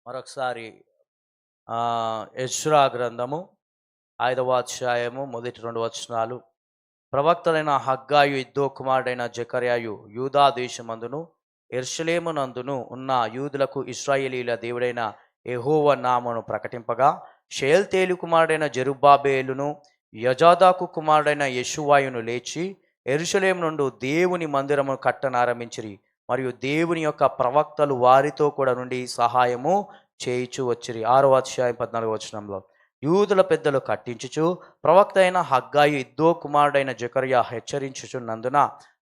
మరొకసారి ఎజ్రా గ్రంథము 5వ అధ్యాయము మొదటి 2 వచనాలు. ప్రవక్తలైన హగ్గాయు, ఇద్దో కుమారుడైన జెకర్యాయు యూదా దేశమందును యెరూషలేమునందును ఉన్న యూదులకు ఇశ్రాయేలీయుల దేవుడైన యెహోవా నామమును ప్రకటింపగా, షయల్తీయేలు కుమారుడైన జెరుబ్బాబెలును యజాదాకు కుమారుడైన యెషువాయును లేచి యెరూషలేము నుండి దేవుని మందిరమును కట్టనారంభించిరి. మరియు దేవుని యొక్క ప్రవక్తలు వారితో కూడా నుండి సహాయము చేయిచు వచ్చిరి. 6వ అధ్యాయం 14వ వచనంలో, యూదుల పెద్దలు కట్టించుచు ప్రవక్త అయిన హగ్గాయి, ఇద్దో కుమారుడైన జెకర్యా హెచ్చరించుచున్నందున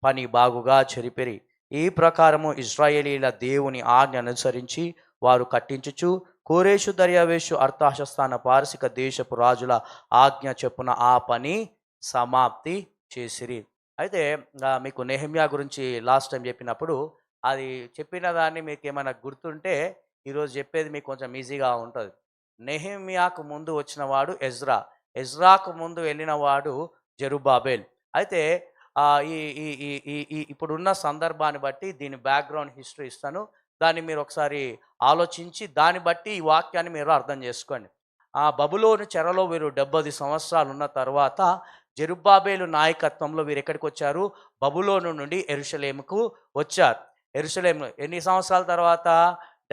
పని బాగుగా చెరిపిరి. ఈ ప్రకారము ఇశ్రాయేలీల దేవుని ఆజ్ఞ అనుసరించి వారు కట్టించుచు కోరేషు, దర్యావేషు, అర్తాహషస్థాన పారసిక దేశపు రాజుల ఆజ్ఞ చెప్పున ఆ పని సమాప్తి చేసిరి. అయితే మీకు నెహెమ్యా గురించి లాస్ట్ టైం చెప్పినప్పుడు అది చెప్పిన దాన్ని మీకు ఏమైనా గుర్తుంటే ఈరోజు చెప్పేది మీకు కొంచెం ఈజీగా ఉంటుంది. నెహెమ్యాకు ముందు వచ్చిన వాడు ఎజ్రా, ఎజ్రాకు ముందు వెళ్ళిన వాడు జెరుబ్బాబెల్. అయితే ఈ ఈ ఈ ఈ ఈ ఇప్పుడున్న సందర్భాన్ని బట్టి దీని బ్యాక్గ్రౌండ్ హిస్టరీ ఇస్తాను. దాన్ని మీరు ఒకసారి ఆలోచించి దాన్ని బట్టి ఈ వాక్యాన్ని మీరు అర్థం చేసుకోండి. ఆ బబులోను చెరలో వీరు 70 సంవత్సరాలు ఉన్న తర్వాత జెరుబ్బాబెలు నాయకత్వంలో వీరు ఎక్కడికి వచ్చారు? బబులోను నుండి యెరూషలేముకు వచ్చారు. యెరూషలేము ఎన్ని సంవత్సరాల తర్వాత?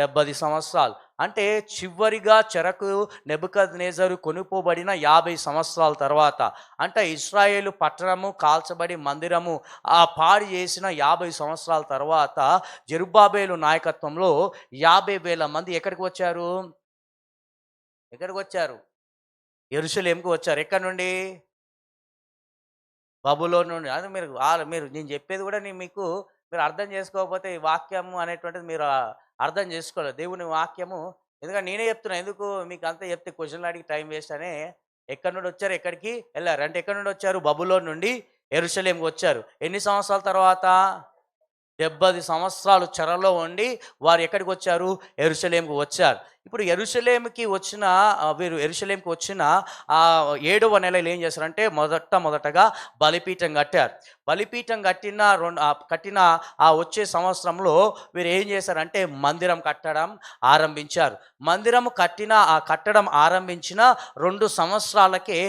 70 సంవత్సరాలు. అంటే చివరిగా చెరకు నెబుకద్నెజరు కొనుక్కోబడిన 50 సంవత్సరాల తర్వాత, అంటే ఇశ్రాయేలు పట్టణము కాల్చబడి మందిరము పాడు చేసిన 50 సంవత్సరాల తర్వాత జెరుబ్బాబెలు నాయకత్వంలో 50,000 మంది ఎక్కడికి వచ్చారు? ఎక్కడికి వచ్చారు? యెరూషలేముకు వచ్చారు. ఎక్కడి నుండి? బబులోను నుండి. అది మీరు మీరు నేను చెప్పేది కూడా మీకు మీరు అర్థం చేసుకోకపోతే ఈ వాక్యము అనేటువంటిది మీరు అర్థం చేసుకోలేదు. దేవుని వాక్యము ఎందుకంటే నేనే చెప్తున్నా. ఎందుకు మీకు అంతా చెప్తే క్వశ్చన్లు అడిగి టైం వేస్ట్ అని. ఎక్కడి నుండి వచ్చారు, ఎక్కడికి వెళ్ళారు అంటే ఎక్కడి నుండి వచ్చారు? బబులోను నుండి యెరూషలేముకు వచ్చారు. ఎన్ని సంవత్సరాల తర్వాత? 70 సంవత్సరాలు చెరలో ఉండి వారు ఎక్కడికి వచ్చారు? యెరూషలేముకు వచ్చారు. ఇప్పుడు వీరు యెరూషలేముకి వచ్చిన 7వ నెలలో ఏం చేశారంటే మొదటగా బలిపీఠం కట్టారు. బలిపీఠం కట్టిన వచ్చే సంవత్సరంలో వీరు ఏం చేశారంటే మందిరం కట్టడం ఆరంభించారు. కట్టడం ఆరంభించిన 2 సంవత్సరాలకే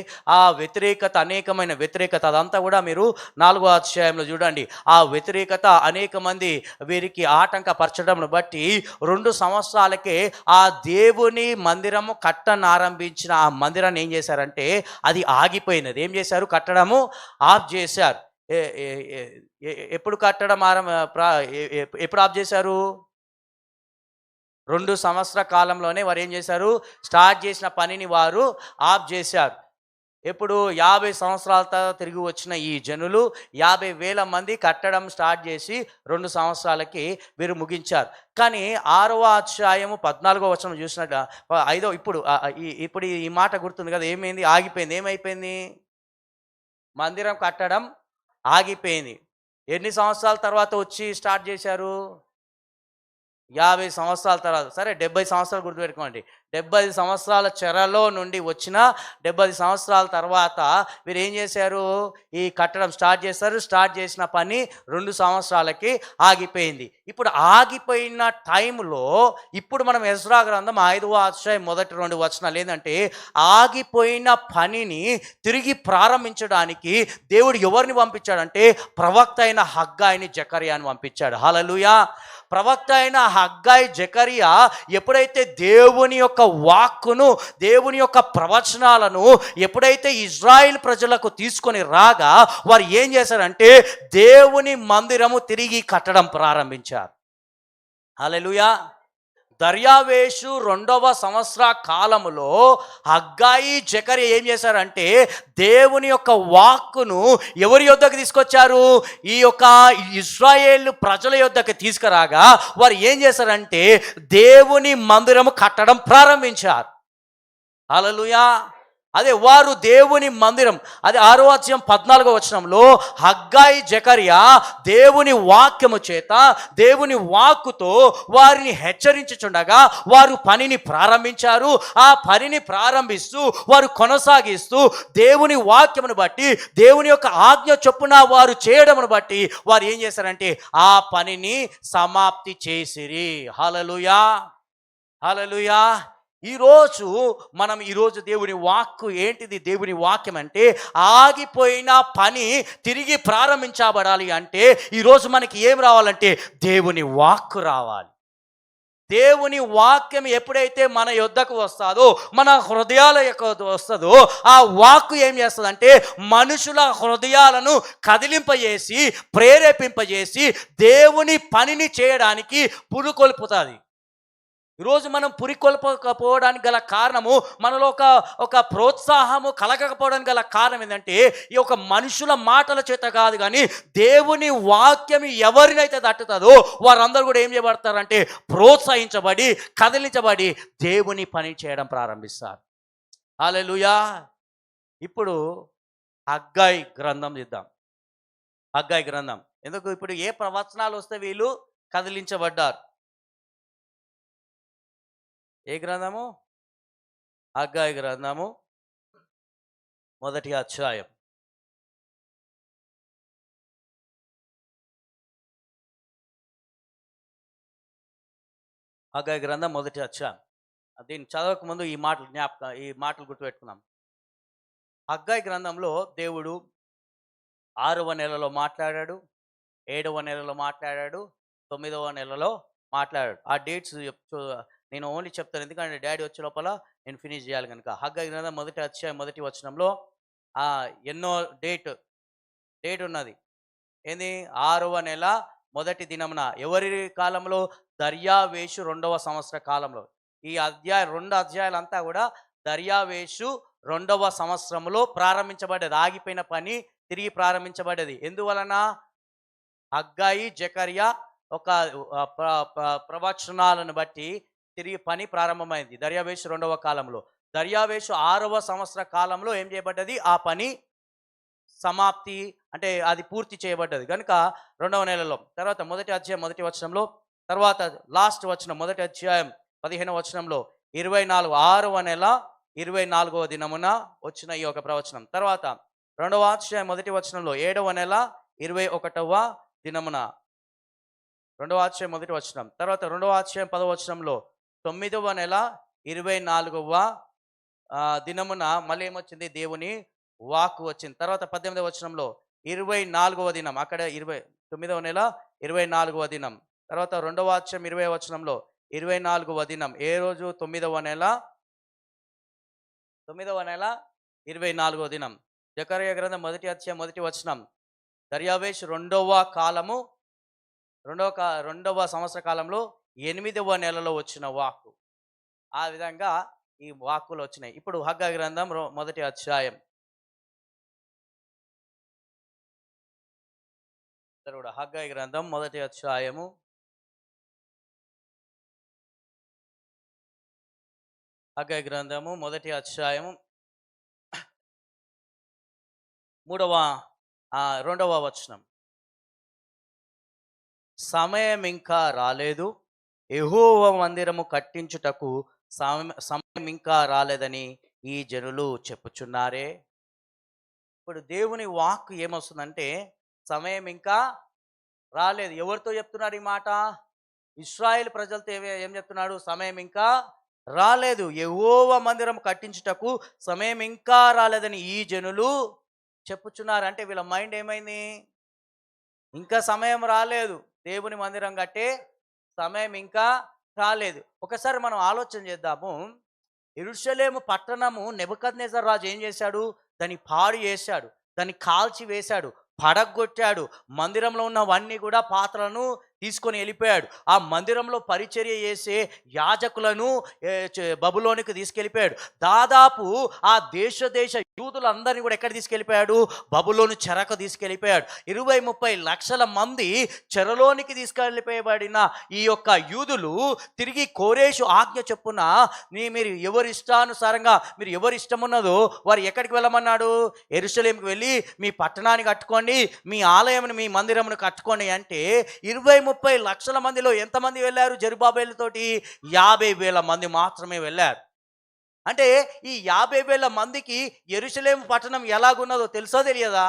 అనేకమైన వ్యతిరేకత అదంతా కూడా మీరు 4వ అధ్యాయంలో చూడండి. ఆ వ్యతిరేకత అనేక మంది వీరికి ఆటంకపరచడం బట్టి 2 సంవత్సరాలకే ఆ దేవుని మందిరము కట్టనారంభించిన ఆ మందిరాన్ని ఏం చేశారంటే అది ఆగిపోయినది. ఏం చేశారు? కట్టడము ఆఫ్ చేశారు. ఎప్పుడు కట్టడం ఎప్పుడు ఆఫ్ చేశారు? 2 సంవత్సరాల కాలంలోనే వారు ఏం చేశారు? స్టార్ట్ చేసిన పనిని వారు ఆఫ్ చేశారు. ఎప్పుడు? 50 సంవత్సరాల తర్వాత తిరిగి వచ్చిన ఈ జనులు 50,000 మంది కట్టడం స్టార్ట్ చేసి 2 సంవత్సరాలకి వీరు ముగించారు. కానీ 6వ అధ్యాయము 14వ వచనం చూసినట్టు ఇప్పుడు ఈ మాట గుర్తుంది కదా? ఏమైంది? ఆగిపోయింది. ఏమైపోయింది? మందిరం కట్టడం ఆగిపోయింది. ఎన్ని సంవత్సరాల తర్వాత వచ్చి స్టార్ట్ చేశారు? 50 సంవత్సరాల తర్వాత. సరే 70 సంవత్సరాలు గుర్తుపెట్టుకోండి. 70 సంవత్సరాల చెరలో నుండి వచ్చిన 70 సంవత్సరాల తర్వాత వీరు ఏం చేశారు? ఈ కట్టడం స్టార్ట్ చేశారు. స్టార్ట్ చేసిన పని 2 సంవత్సరాలకి ఆగిపోయింది. ఇప్పుడు ఆగిపోయిన టైంలో ఇప్పుడు మనం ఎజ్రా గ్రంథం 5వ అధ్యాయం మొదటి 2 వచనాలు ఏంటంటే ఆగిపోయిన పనిని తిరిగి ప్రారంభించడానికి దేవుడు ఎవరిని పంపించాడంటే ప్రవక్త అయిన హగ్గాయిని, జెకర్యాని పంపించాడు. హల్లెలూయా. ప్రవక్త అయిన హగ్గాయి, జెకర్యా ఎప్పుడైతే దేవుని యొక్క వాక్కును, దేవుని యొక్క ప్రవచనాలను ఎప్పుడైతే ఇజ్రాయిల్ ప్రజలకు తీసుకొని రాగా వారు ఏం చేశారంటే దేవుని మందిరము తిరిగి కట్టడం ప్రారంభించారు. హల్లెలూయా. దర్యావేషు 2వ సంవత్సర కాలములో హగ్గాయి, జెకర్యా ఏం చేశారంటే దేవుని యొక్క వాక్కును ఎవరి యొద్దకు తీసుకొచ్చారు? ఈ యొక్క ఇశ్రాయేలు ప్రజల యొద్దకు తీసుకురాగా వారు ఏం చేశారంటే దేవుని మందిరము కట్టడం ప్రారంభించారు. హల్లెలూయా. అదే వారు దేవుని మందిరం, అది 6వ అధ్యాయం 14వ వచనంలో హగ్గాయి, జెకర్యా దేవుని వాక్యము చేత, దేవుని వాక్కుతో వారిని హెచ్చరించుచుండగా వారు పనిని ప్రారంభించారు. ఆ పనిని ప్రారంభిస్తూ వారు కొనసాగిస్తూ దేవుని వాక్యమును బట్టి, దేవుని యొక్క ఆజ్ఞ చొప్పున వారు చేయడమును బట్టి వారు ఏం చేశారంటే ఆ పనిని సమాప్తి చేసిరి. హల్లెలూయా. హల్లెలూయా. ఈరోజు ఈరోజు దేవుని వాక్కు ఏంటిది? దేవుని వాక్యం అంటే ఆగిపోయిన పని తిరిగి ప్రారంభించబడాలి అంటే ఈరోజు మనకి ఏం రావాలంటే దేవుని వాక్కు రావాలి. దేవుని వాక్యం ఎప్పుడైతే మన యొద్దకు వస్తుందో, మన హృదయాల యొక్క వస్తుందో, ఆ వాక్కు ఏం చేస్తుందంటే మనుషుల హృదయాలను కదిలింపజేసి, ప్రేరేపింపజేసి దేవుని పనిని చేయడానికి పురుకొల్పుతుంది. ఈరోజు మనం పురికొల్పకపోవడానికి గల కారణము, మనలో ఒక ప్రోత్సాహము కలగకపోవడానికి గల కారణం ఏంటంటే ఈ యొక్క మనుషుల మాటల చేత కాదు, కానీ దేవుని వాక్యం ఎవరినైతే తట్టుతుందో వారందరూ కూడా ఏం చేయబడతారంటే ప్రోత్సహించబడి, కదిలించబడి దేవుని పని చేయడం ప్రారంభిస్తారు. హల్లెలూయా. ఇప్పుడు హగ్గయి గ్రంథం ఇద్దాం. హగ్గయి గ్రంథం ఎందుకు? ఇప్పుడు ఏ ప్రవచనాలు వస్తే వీళ్ళు కదిలించబడ్డారు? ఏ గ్రంథము? హగ్గయి గ్రంథము మొదటి అధ్యాయం. హగ్గయి గ్రంథం మొదటి అధ్యాయం. దీన్ని చదవక ముందు ఈ మాటలు గుర్తుపెట్టుకున్నాం. హగ్గయి గ్రంథంలో దేవుడు 6వ నెలలో మాట్లాడాడు, 7వ నెలలో మాట్లాడాడు, 9వ నెలలో మాట్లాడాడు. ఆ డేట్స్ నేను ఓన్లీ చెప్తాను, ఎందుకంటే డాడీ వచ్చే లోపల నేను ఫినిష్ చేయాలి కనుక. హగ్గయి గ్రంథం మొదటి అధ్యాయం మొదటి వచనంలో ఎన్నో డేట్ ఉన్నది. ఏంది? 6వ నెల మొదటి దినమున. ఎవరి కాలంలో? దర్యావేషు 2వ సంవత్సర కాలంలో. ఈ 2 అధ్యాయాలంతా కూడా దర్యావేషు 2వ సంవత్సరంలో ప్రారంభించబడ్డది. ఆగిపోయిన పని తిరిగి ప్రారంభించబడ్డది. ఎందువలన? హగ్గయి, జకర్యా ఒక ప్రవచనాలను బట్టి తిరిగి పని ప్రారంభమైంది దర్యావేషు 2వ కాలంలో. దర్యావేషు 6వ సంవత్సర కాలంలో ఏం చేయబడ్డది? ఆ పని సమాప్తి, అంటే అది పూర్తి చేయబడ్డది కనుక 2వ నెలలో. తర్వాత మొదటి అధ్యాయం మొదటి వచనంలో, తర్వాత లాస్ట్ వచనం మొదటి అధ్యాయం 15వ వచనంలో 6వ నెల 24వ దినమున వచ్చిన ఈ ఒక ప్రవచనం. తర్వాత 2వ అధ్యాయం మొదటి వచనంలో 7వ నెల 21వ దినమున 2వ అధ్యాయం మొదటి వచనం. తర్వాత 2వ అధ్యాయం 10వ వచనంలో 9వ నెల 24వ దినమున మళ్ళీ ఏమొచ్చింది? దేవుని వాక్కు వచ్చింది. తర్వాత 18వ వచనంలో 24వ దినం, అక్కడ 9వ నెల 24వ దినం. తర్వాత 2వ అధ్యాయం 20వ వచనంలో 24వ దినం. ఏ రోజు? 9వ నెల 24వ దినం. జకర్యా గ్రంథం మొదటి అధ్యాయం మొదటి వచనం. దర్యావేషు 2వ కాలము 2వ సంవత్సర కాలంలో 8వ నెలలో వచ్చిన వాక్కు. ఆ విధంగా ఈ వాక్కులు వచ్చినాయి. ఇప్పుడు హగ్గయి గ్రంథం మొదటి అధ్యాయం. హగ్గయి గ్రంథం మొదటి అధ్యాయము. హగ్గయి గ్రంథము మొదటి అధ్యాయము 2వ వచనం. సమయం ఇంకా రాలేదు, యెహోవా మందిరము కట్టించుటకు సమయం ఇంకా రాలేదని ఈ జనులు చెప్పుచున్నారే. ఇప్పుడు దేవుని వాక్కు ఏమొస్తుందంటే సమయం ఇంకా రాలేదు. ఎవరితో చెప్తున్నారు ఈ మాట? ఇశ్రాయేలు ప్రజలతో ఏం చెప్తున్నాడు? సమయం ఇంకా రాలేదు, యెహోవా మందిరం కట్టించుటకు సమయం ఇంకా రాలేదని ఈ జనులు చెప్పుచున్నారు. అంటే వీళ్ళ మైండ్ ఏమైంది? ఇంకా సమయం రాలేదు, దేవుని మందిరం కట్టే సమయం ఇంకా రాలేదు. ఒకసారి మనం ఆలోచన చేద్దాము. యెరూషలేము పట్టణము నెబుకద్నెజర్ రాజు ఏం చేశాడు? దాన్ని పాడు చేశాడు, దాన్ని కాల్చి వేశాడు, పడగొట్టాడు. మందిరంలో ఉన్నవన్నీ కూడా పాత్రలను తీసుకొని వెళ్ళిపోయాడు. ఆ మందిరంలో పరిచర్య చేసే యాజకులను బబులోనికి తీసుకెళ్ళిపోయాడు. దాదాపు ఆ దేశ యూదులందరినీ కూడా ఎక్కడ తీసుకెళ్ళిపోయాడు? బబులోను చెరకు తీసుకెళ్ళిపోయాడు. 20-30 లక్షల మంది చెరలోనికి తీసుకెళ్ళిపోయబడిన ఈ యొక్క యూదులు తిరిగి కోరేషు ఆజ్ఞ చొప్పున మీరు ఎవరి ఇష్టానుసారంగా మీరు ఎవరి ఇష్టం ఉన్నదో వారు ఎక్కడికి వెళ్ళమన్నాడు? యెరూషలేముకి వెళ్ళి మీ పట్టణాన్ని కట్టుకోండి, మీ ఆలయమును, మీ మందిరమును కట్టుకోండి అంటే 20-30 లక్షల మందిలో ఎంతమంది వెళ్ళారు? జెరుబ్బాబెలుతోటి 50,000 మంది మాత్రమే వెళ్ళారు. అంటే ఈ 50,000 మందికి యెరూషలేము పట్టణం ఎలాగున్నదో తెలుసా తెలియదా?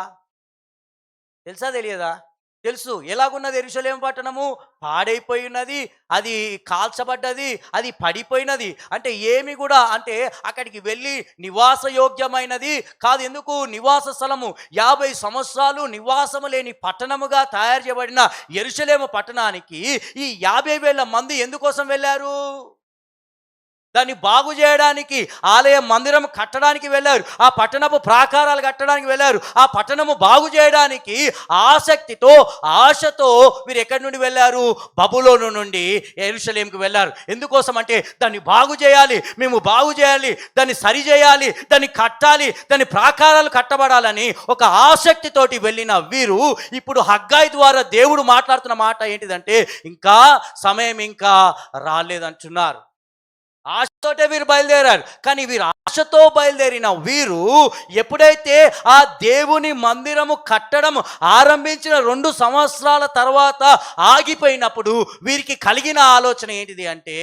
తెలుసు ఎలాగున్నది యెరూషలేము పట్టణము, పాడైపోయి ఉన్నది, అది కాల్చబడ్డది, అది పడిపోయినది. అంటే ఏమి కూడా అంటే అక్కడికి వెళ్ళి నివాసయోగ్యమైనది కాదు. ఎందుకు? నివాస స్థలము 50 సంవత్సరాలు నివాసము లేని పట్టణముగా తయారు చేయబడిన యెరూషలేము పట్టణానికి ఈ 50,000 మంది ఎందుకోసం వెళ్ళారు? దాన్ని బాగు చేయడానికి, ఆలయ మందిరం కట్టడానికి వెళ్ళారు. ఆ పట్టణపు ప్రాకారాలు కట్టడానికి వెళ్ళారు. ఆ పట్టణము బాగు చేయడానికి ఆసక్తితో, ఆశతో వీరు ఎక్కడి నుండి వెళ్ళారు? బబులోను నుండి యెరూషలేముకు వెళ్ళారు. ఎందుకోసం అంటే దాన్ని బాగు చేయాలి, మేము బాగు చేయాలి, దాన్ని సరి చేయాలి, దాన్ని కట్టాలి, దాని ప్రాకారాలు కట్టబడాలని ఒక ఆసక్తితోటి వెళ్ళిన వీరు ఇప్పుడు హగ్గాయి ద్వారా దేవుడు మాట్లాడుతున్న మాట ఏంటిదంటే ఇంకా సమయం ఇంకా రాలేదంటున్నారు. ఆశతోటే వీరు బయలుదేరారు. కానీ వీరు ఆశతో బయలుదేరిన వీరు ఎప్పుడైతే ఆ దేవుని మందిరము కట్టడం ఆరంభించిన 2 సంవత్సరాల తర్వాత ఆగిపోయినప్పుడు వీరికి కలిగిన ఆలోచన ఏంటిది అంటే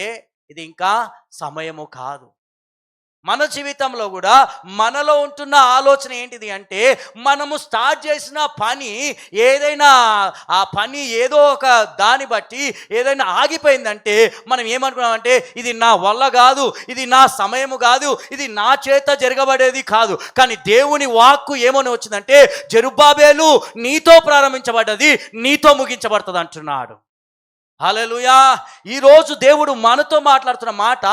ఇది ఇంకా సమయము కాదు. మన జీవితంలో కూడా మనలో ఉంటున్న ఆలోచన ఏంటిది అంటే మనము స్టార్ట్ చేసిన పని ఏదైనా ఆ పని ఏదో ఒక దాన్ని బట్టి ఏదైనా ఆగిపోయిందంటే మనం ఏమనుకున్నామంటే ఇది నా వల్ల కాదు, ఇది నా సమయము కాదు, ఇది నా చేత జరగబడేది కాదు. కానీ దేవుని వాక్కు ఏమని వచ్చిందంటే జెరుబ్బాబేలు నీతో ప్రారంభించబడ్డది నీతో ముగించబడుతుంది అంటున్నాడు. హల్లెలూయా. ఈరోజు దేవుడు మనతో మాట్లాడుతున్న మాట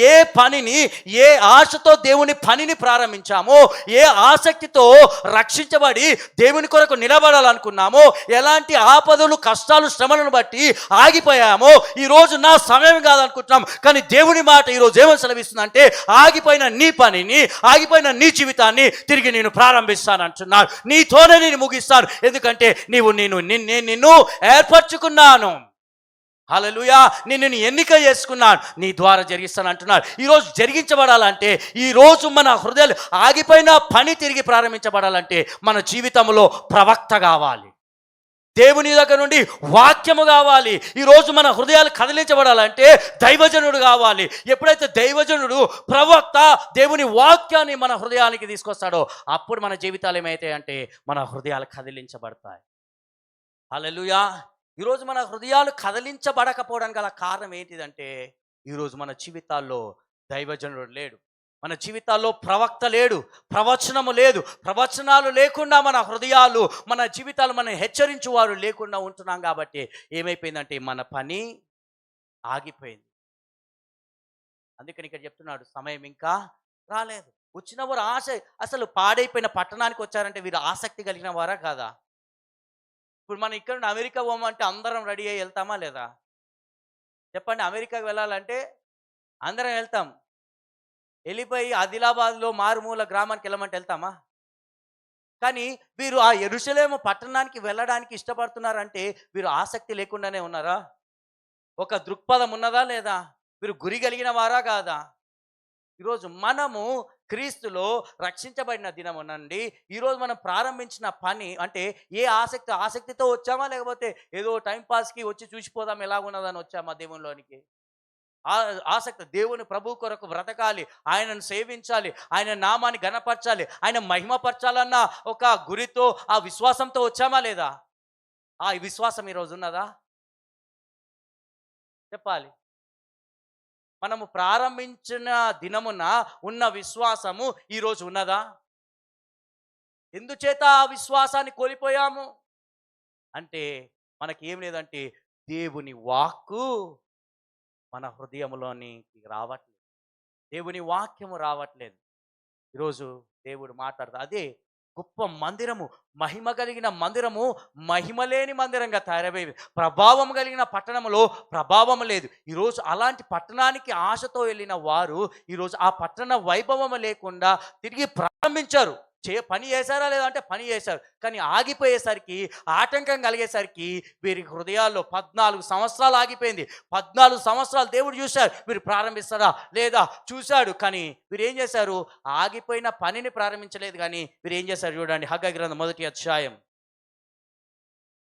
ఏ పనిని, ఏ ఆశతో దేవుని పనిని ప్రారంభించామో, ఏ ఆసక్తితో రక్షించబడి దేవుని కొరకు నిలబడాలనుకున్నామో, ఎలాంటి ఆపదలు, కష్టాలు, శ్రమలను బట్టి ఆగిపోయామో ఈరోజు నా సమయం కాదనుకుంటున్నాం. కానీ దేవుని మాట ఈరోజు ఏమని సెలవిస్తుందంటే ఆగిపోయిన నీ పనిని, ఆగిపోయిన నీ జీవితాన్ని తిరిగి నేను ప్రారంభిస్తాను అంటున్నాను. నీతోనే నేను ముగిస్తాను. ఎందుకంటే నిన్ను ఏర్పరచుకున్నాను. హల్లెలూయా. నిన్ను ఎన్నిక చేసుకున్నాను, నీ ద్వారా జరిగిస్తాను అంటున్నాడు. ఈరోజు జరిగించబడాలంటే, ఈరోజు మన హృదయాలు ఆగిపోయిన పని తిరిగి ప్రారంభించబడాలంటే మన జీవితంలో ప్రవక్త కావాలి, దేవుని దగ్గర నుండి వాక్యము కావాలి. ఈరోజు మన హృదయాలు కదిలించబడాలంటే దైవజనుడు కావాలి. ఎప్పుడైతే దైవజనుడు, ప్రవక్త దేవుని వాక్యాన్ని మన హృదయానికి తీసుకొస్తాడో అప్పుడు మన జీవితాలు ఏమైతాయి అంటే మన హృదయాలు కదిలించబడతాయి. హల్లెలూయా. ఈరోజు మన హృదయాలు కదిలించబడకపోవడానికి గల కారణం ఏంటిదంటే ఈరోజు మన జీవితాల్లో దైవజనుడు లేడు, మన జీవితాల్లో ప్రవక్త లేడు, ప్రవచనము లేదు. ప్రవచనాలు లేకుండా మన హృదయాలు, మన జీవితాలు మనం హెచ్చరించువారు లేకుండా ఉంటున్నాం. కాబట్టి ఏమైపోయిందంటే మన పని ఆగిపోయింది. అందుకని ఇక్కడ చెప్తున్నాడు సమయం ఇంకా రాలేదు. వచ్చిన వారు ఆశ, అసలు పాడైపోయిన పట్టణానికి వచ్చారంటే వీరు ఆసక్తి కలిగిన వారా కాదా? ఇప్పుడు మనం ఇక్కడ నుండి అమెరికా పోమంటే అందరం రెడీ అయ్యి వెళ్తామా లేదా? చెప్పండి. అమెరికాకి వెళ్ళాలంటే అందరం వెళ్తాం. వెళ్ళిపోయి ఆదిలాబాద్లో మారుమూల గ్రామానికి వెళ్ళమంటే వెళ్తామా? కానీ వీరు ఆ యెరూషలేము పట్టణానికి వెళ్ళడానికి ఇష్టపడుతున్నారంటే వీరు ఆసక్తి లేకుండానే ఉన్నారా? ఒక దృక్పథం ఉన్నదా లేదా? వీరు గురి కలిగిన వారా కాదా? ఈరోజు మనము క్రీస్తులో రక్షించబడిన దినము నుండి ఈరోజు మనం ప్రారంభించిన పని అంటే ఏ ఆసక్తితో వచ్చామా, లేకపోతే ఏదో టైంపాస్కి వచ్చి చూసిపోదాం ఎలాగున్నదని వచ్చామా దేవునిలోనికి? ఆసక్తి దేవుని ప్రభు కొరకు బ్రతకాలి, ఆయనను సేవించాలి, ఆయన నామాన్ని ఘనపరచాలి, ఆయన మహిమపరచాలన్న ఒక గురితో ఆ విశ్వాసంతో వచ్చామా లేదా? ఆ విశ్వాసం ఈరోజు ఉన్నదా? చెప్పాలి. మనము ప్రారంభించిన దినమున ఉన్న విశ్వాసము ఈరోజు ఉన్నదా? ఎందుచేత ఆ విశ్వాసాన్ని కోల్పోయాము అంటే మనకి ఏం లేదంటే దేవుని వాక్కు మన హృదయంలోనికి రావట్లేదు, దేవుని వాక్యము రావట్లేదు. ఈరోజు దేవుడు మాట్లాడతాడు. అదే గొప్ప మందిరము, మహిమ కలిగిన మందిరము మహిమలేని మందిరంగా తయారైపోయింది. ప్రభావం కలిగిన పట్టణంలో ప్రభావం లేదు. ఈరోజు అలాంటి పట్టణానికి ఆశతో వెళ్ళిన వారు ఈరోజు ఆ పట్టణ వైభవం లేకుండా తిరిగి ప్రారంభించారు. పని చేశారా లేదా అంటే పని చేశారు. కానీ ఆగిపోయేసరికి, ఆటంకం కలిగేసరికి వీరి హృదయాల్లో 14 సంవత్సరాలు ఆగిపోయింది. 14 సంవత్సరాలు దేవుడు చూశారు, వీరు ప్రారంభిస్తారా లేదా చూశాడు. కానీ వీరు ఏం చేశారు? ఆగిపోయిన పనిని ప్రారంభించలేదు. కానీ వీరు ఏం చేశారు చూడండి. హగ్గయి గ్రంథం 1వ అధ్యాయం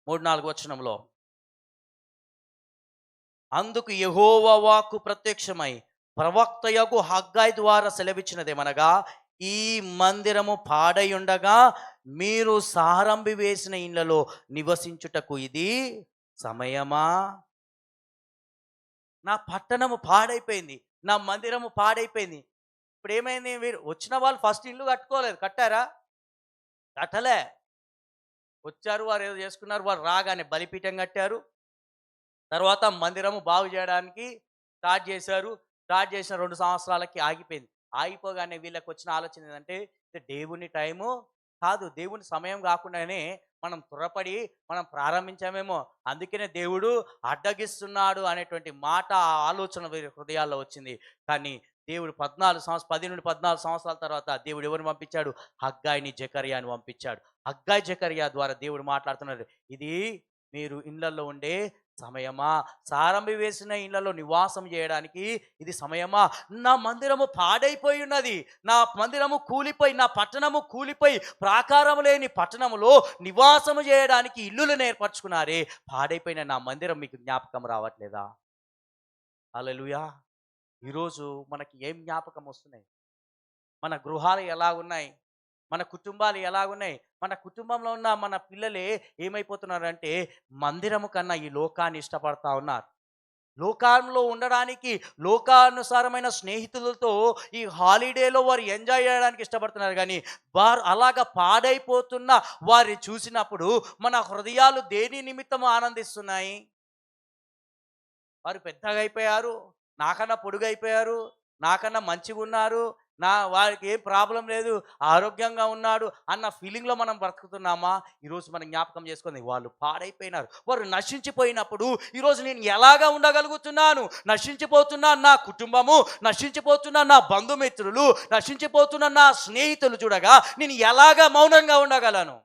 3-4 వచనంలో, అందుకు యెహోవా వాక్కు ప్రత్యక్షమై ప్రవక్తయగు హగ్గయి ద్వారా సెలవిచ్చినదేమనగా, ఈ మందిరము పాడై ఉండగా మీరు సారంభి వేసిన ఇళ్లలో నివసించుటకు ఇది సమయమా? నా పట్టణము పాడైపోయింది, నా మందిరము పాడైపోయింది. ఇప్పుడు ఏమైంది? మీరు వచ్చిన వాళ్ళు ఫస్ట్ ఇల్లు కట్టుకోలేదు, కట్టారా? కట్టలే. వచ్చారు, వారు ఏదో చేసుకున్నారు, వారు రాగానే బలిపీఠం కట్టారు. తర్వాత మందిరము బాగు చేయడానికి స్టార్ట్ చేశారు. స్టార్ట్ చేసిన 2 సంవత్సరాలకి ఆగిపోయింది. ఆగిపోగానే వీళ్ళకి వచ్చిన ఆలోచన ఏంటంటే, ఇది దేవుని టైము కాదు, దేవుని సమయం కాకుండానే మనం త్వరపడి మనం ప్రారంభించామేమో, అందుకనే దేవుడు అడ్డగిస్తున్నాడు అనేటువంటి మాట, ఆ ఆలోచన వీరి హృదయాల్లో వచ్చింది. కానీ దేవుడు 10 నుండి 14 సంవత్సరాల తర్వాత దేవుడు ఎవరిని పంపించాడు? హగ్గాయిని, జకర్యాని పంపించాడు. హగ్గాయి, జకర్యా ద్వారా దేవుడు మాట్లాడుతున్నాడు. ఇది మీరు ఇళ్లలో ఉండే సమయమా? సారంభి వేసిన ఇళ్లలో నివాసం చేయడానికి ఇది సమయమా? నా మందిరము పాడైపోయి ఉన్నది, నా మందిరము కూలిపోయి, నా పట్టణము కూలిపోయి, ప్రాకారము లేని పట్టణములో నివాసము చేయడానికి ఇల్లులను ఏర్పరచుకున్నారే, పాడైపోయిన నా మందిరం మీకు జ్ఞాపకం రావట్లేదా? హల్లెలూయా. ఈరోజు మనకి ఏం జ్ఞాపకం వస్తున్నాయి? మన గృహాలు ఎలాగున్నాయి? మన కుటుంబాలు ఎలాగున్నాయి? మన కుటుంబంలో ఉన్న మన పిల్లలే ఏమైపోతున్నారంటే, మందిరము కన్నా ఈ లోకాన్ని ఇష్టపడతా ఉన్నారు. లోకంలో ఉండడానికి, లోకానుసారమైన స్నేహితులతో ఈ హాలిడేలో వారు ఎంజాయ్ చేయడానికి ఇష్టపడుతున్నారు. కానీ వారు అలాగా పాడైపోతున్న వారిని చూసినప్పుడు మన హృదయాలు దేని నిమిత్తం ఆనందిస్తున్నాయి? వారు పెద్దగా అయిపోయారు, నాకన్నా పొడుగైపోయారు, నాకన్నా మంచిగా ఉన్నారు, వారికి ఏం ప్రాబ్లం లేదు, ఆరోగ్యంగా ఉన్నాడు అన్న ఫీలింగ్లో మనం బ్రతుకుతున్నామా? ఈరోజు మనం జ్ఞాపకం చేసుకుంది, వాళ్ళు పాడైపోయినారు, వారు నశించిపోయినప్పుడు ఈరోజు నేను ఎలాగా ఉండగలుగుతున్నాను? నశించిపోతున్నా నా కుటుంబము, నశించిపోతున్న నా బంధుమిత్రులు, నశించిపోతున్న నా స్నేహితులు చూడగా నేను ఎలాగా మౌనంగా ఉండగలను?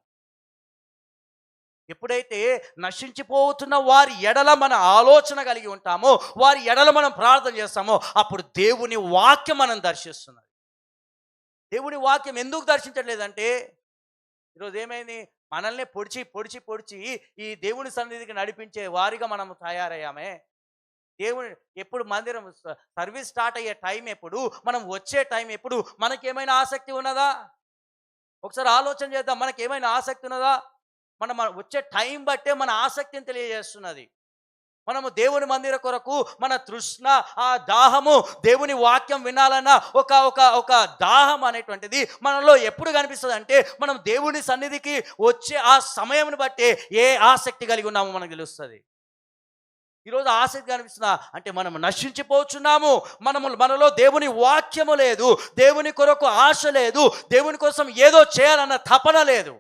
ఎప్పుడైతే నశించిపోతున్న వారి ఎడల మన ఆలోచన కలిగి ఉంటామో, వారి ఎడల మనం ప్రార్థన చేస్తామో, అప్పుడు దేవుని వాక్యం మనం దర్శిస్తున్నది. దేవుని వాక్యం ఎందుకు దర్శించట్లేదంటే, ఈరోజు ఏమైంది? మనల్ని పొడిచి పొడిచి పొడిచి ఈ దేవుని సన్నిధికి నడిపించే వారిగా మనం తయారయ్యామే. దేవుని ఎప్పుడు మందిరం సర్వీస్ స్టార్ట్ అయ్యే టైం ఎప్పుడు, మనం వచ్చే టైం ఎప్పుడు, మనకేమైనా ఆసక్తి ఉన్నదా? ఒకసారి ఆలోచన చేద్దాం. మనకేమైనా ఆసక్తి ఉన్నదా? మనం వచ్చే టైం బట్టే మన ఆసక్తిని తెలియజేస్తున్నది. మనము దేవుని మందిర కొరకు మన తృష్ణ, ఆ దాహము, దేవుని వాక్యం వినాలన్న ఒక ఒక ఒక దాహం అనేటువంటిది మనలో ఎప్పుడు కనిపిస్తుంది అంటే, మనం దేవుని సన్నిధికి వచ్చే ఆ సమయంని బట్టే ఏ ఆసక్తి కలిగి ఉన్నామో మనకు తెలుస్తుంది. ఈరోజు ఆసక్తి కనిపిస్తుందా అంటే, మనం నశించిపోతున్నాము, మనలో దేవుని వాక్యము లేదు, దేవుని కొరకు ఆశ లేదు, దేవుని కోసం ఏదో చేయాలన్న తపన లేదు.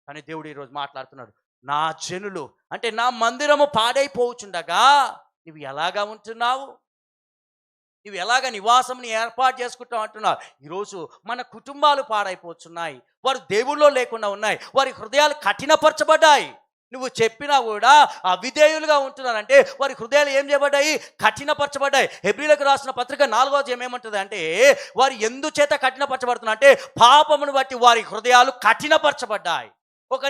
కానీ దేవుడు ఈరోజు మాట్లాడుతున్నాడు, నా జనులు అంటే నా మందిరము పాడైపోవచ్చుండగా నువ్వు ఎలాగా ఉంటున్నావు? నువ్వు ఎలాగ నివాసంని ఏర్పాటు చేసుకుంటావు అంటున్నావు. ఈరోజు మన కుటుంబాలు పాడైపోతున్నాయి, వారు దేవుళ్ళో లేకుండా ఉన్నాయి, వారి హృదయాలు కఠినపరచబడ్డాయి. నువ్వు చెప్పినా కూడా అవిధేయులుగా ఉంటున్నారంటే వారి హృదయాలు ఏం చేయబడ్డాయి? కఠినపరచబడ్డాయి. హెబ్రీలకు రాసిన పత్రిక 4వ అధ్యాయం ఏమంటుంది అంటే, వారు ఎందుచేత కఠినపరచబడుతున్నారు అంటే, పాపమును బట్టి వారి హృదయాలు కఠినపరచబడ్డాయి.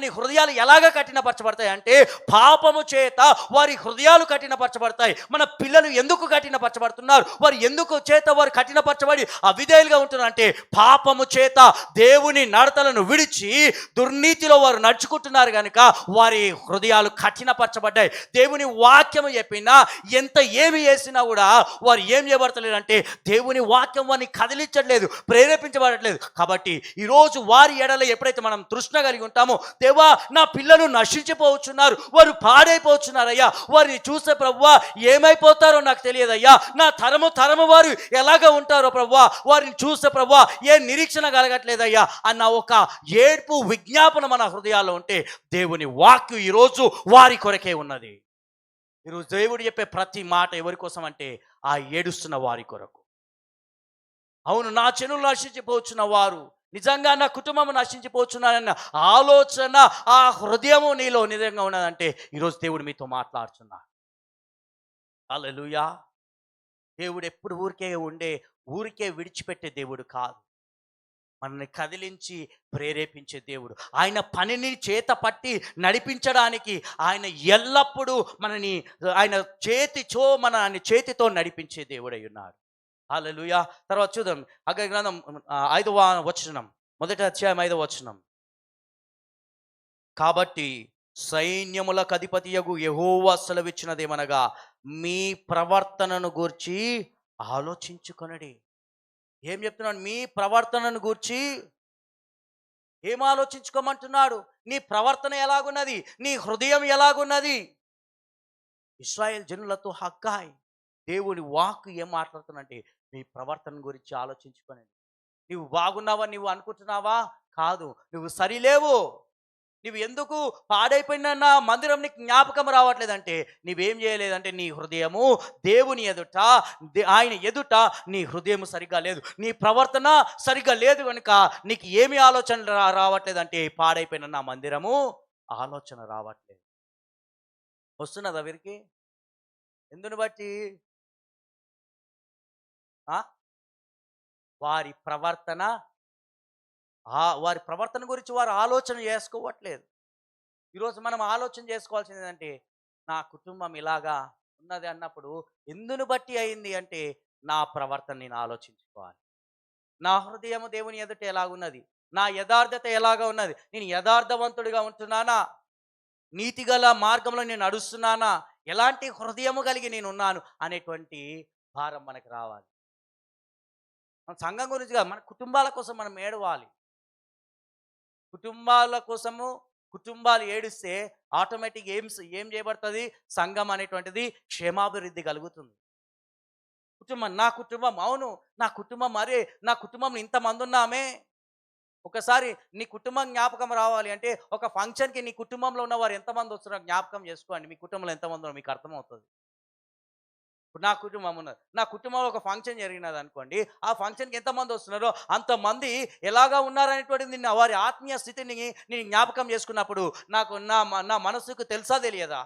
నీ హృదయాలు ఎలాగ కఠినపరచబడతాయి అంటే, పాపము చేత వారి హృదయాలు కఠినపరచబడతాయి. మన పిల్లలు ఎందుకు కఠినపరచబడుతున్నారు? వారు కఠినపరచబడి అవిధేయులుగా ఉంటున్నారు అంటే, పాపము చేత దేవుని నడతలను విడిచి దుర్నీతిలో వారు నడుచుకుంటున్నారు కనుక వారి హృదయాలు కఠినపరచబడ్డాయి. దేవుని వాక్యము చెప్పినా, ఎంత ఏమి చేసినా కూడా వారు ఏం చేయబడతలేదు అంటే, దేవుని వాక్యం వారిని కదిలించట్లేదు, ప్రేరేపించబడట్లేదు. కాబట్టి ఈరోజు వారి ఎడల ఎప్పుడైతే మనం తృష్ణ కలిగి ఉంటామో, దేవా నా పిల్లలు నశించిపోతున్నారు, వారు పాడైపోతున్నారయ్యా, వారిని చూస్తే ప్రభువా ఏమైపోతారో నాకు తెలియదయ్యా, నా తరము వారు ఎలాగ ఉంటారో ప్రభువా, వారిని చూస్తే ప్రభువా ఏ నిరీక్షణ కలగట్లేదయ్యా అన్న ఒక ఏడ్పు విజ్ఞాపన మన హృదయాల్లో ఉంటే, దేవుని వాక్యం ఈరోజు వారి కొరకే ఉన్నది. ఈరోజు దేవుడు చెప్పే ప్రతి మాట ఎవరి కోసం అంటే, ఆ ఏడుస్తున్న వారి కొరకు. అవును, నా జనులు నశించిపోతున్న వారు, నిజంగా నా కుటుంబం నశించిపోతున్నానన్న ఆలోచన, ఆ హృదయము నీలో నిజంగా ఉన్నదంటే, ఈరోజు దేవుడు మీతో మాట్లాడుతున్నా. హల్లెలూయా. దేవుడు ఎప్పుడు ఊరికే విడిచిపెట్టే దేవుడు కాదు, మనల్ని కదిలించి ప్రేరేపించే దేవుడు. ఆయన పనిని చేత పట్టి నడిపించడానికి ఆయన ఎల్లప్పుడూ మనల్ని చేతితో నడిపించే దేవుడై ఉన్నాడు. హల్లెలూయా. తర్వాత చూద్దాం హగ్గయి గ్రంథం 5వ వచనం, మొదటి అధ్యాయం 5వ వచనం. కాబట్టి సైన్యములకు అధిపతియగు యెహోవా సెలవిచ్చినదేమనగా, మీ ప్రవర్తనను గూర్చి ఆలోచించుకొనుడి. ఏం చెప్తున్నాడు? మీ ప్రవర్తనను గూర్చి ఏం ఆలోచించుకోమంటున్నాడు? నీ ప్రవర్తన ఎలాగున్నది? నీ హృదయం ఎలాగున్నది? ఇశ్రాయేల్ జనులతో హగ్గాయి దేవుని వాక్కు ఏం మాట్లాడుతుందంటే, నీ ప్రవర్తన గురించి ఆలోచించుకోనండి. నువ్వు బాగున్నావని నువ్వు అనుకుంటున్నావా? కాదు. నువ్వు సరిలేవు. నువ్వు ఎందుకు పాడైపోయిన నా మందిరం నీకు జ్ఞాపకం రావట్లేదంటే, నువ్వేం చేయలేదంటే, నీ హృదయము దేవుని ఎదుట, ఆయన ఎదుట నీ హృదయం సరిగ్గా లేదు, నీ ప్రవర్తన సరిగ్గా లేదు కనుక నీకు ఏమి ఆలోచన రావట్లేదంటే, పాడైపోయిన నా మందిరము ఆలోచన రావట్లేదు. వస్తున్నదా వీరికి? ఎందుని బట్టి? ఆ? వారి ప్రవర్తన, వారి ప్రవర్తన గురించి వారు ఆలోచన చేసుకోవట్లేదు. ఈరోజు మనం ఆలోచన చేసుకోవాల్సింది ఏంటంటే, నా కుటుంబం ఇలాగా ఉన్నది అన్నప్పుడు ఎందును బట్టి అయింది అంటే, నా ప్రవర్తన నేను ఆలోచించుకోవాలి. నా హృదయము దేవుని ఎదుట ఎలాగున్నది? నా యథార్థత ఎలాగా ఉన్నది? నేను యథార్థవంతుడిగా ఉంటున్నానా? నీతిగల మార్గంలో నేను నడుస్తున్నానా? ఎలాంటి హృదయము కలిగి నేను ఉన్నాను అనేటువంటి భారం మనకు రావాలి. మన సంఘం గురించి కాదు, మన కుటుంబాల కోసం మనం ఏడవాలి. కుటుంబాల కోసము కుటుంబాలు ఏడిస్తే ఆటోమేటిక్ ఏం చేయబడుతుంది? సంఘం అనేటువంటిది క్షేమాభివృద్ధి కలుగుతుంది. కుటుంబం, నా కుటుంబం, అవును నా కుటుంబం, అరే నా కుటుంబంలో ఇంతమంది ఉన్నామే. ఒకసారి నీ కుటుంబం జ్ఞాపకం రావాలి అంటే, ఒక ఫంక్షన్కి నీ కుటుంబంలో ఉన్నవారు ఎంతమంది వస్తున్నారో జ్ఞాపకం చేసుకోండి. మీ కుటుంబంలో ఎంతమంది ఉన్నారో మీకు అర్థమవుతుంది. ఇప్పుడు నా కుటుంబం ఉన్నది, నా కుటుంబంలో ఒక ఫంక్షన్ జరిగినది అనుకోండి, ఆ ఫంక్షన్కి ఎంతమంది వస్తున్నారో అంతమంది ఎలాగా ఉన్నారనేటువంటిది నిన్న వారి ఆత్మీయ స్థితిని నేను జ్ఞాపకం చేసుకున్నప్పుడు నాకు నా మనసుకు తెలుసా తెలియదా?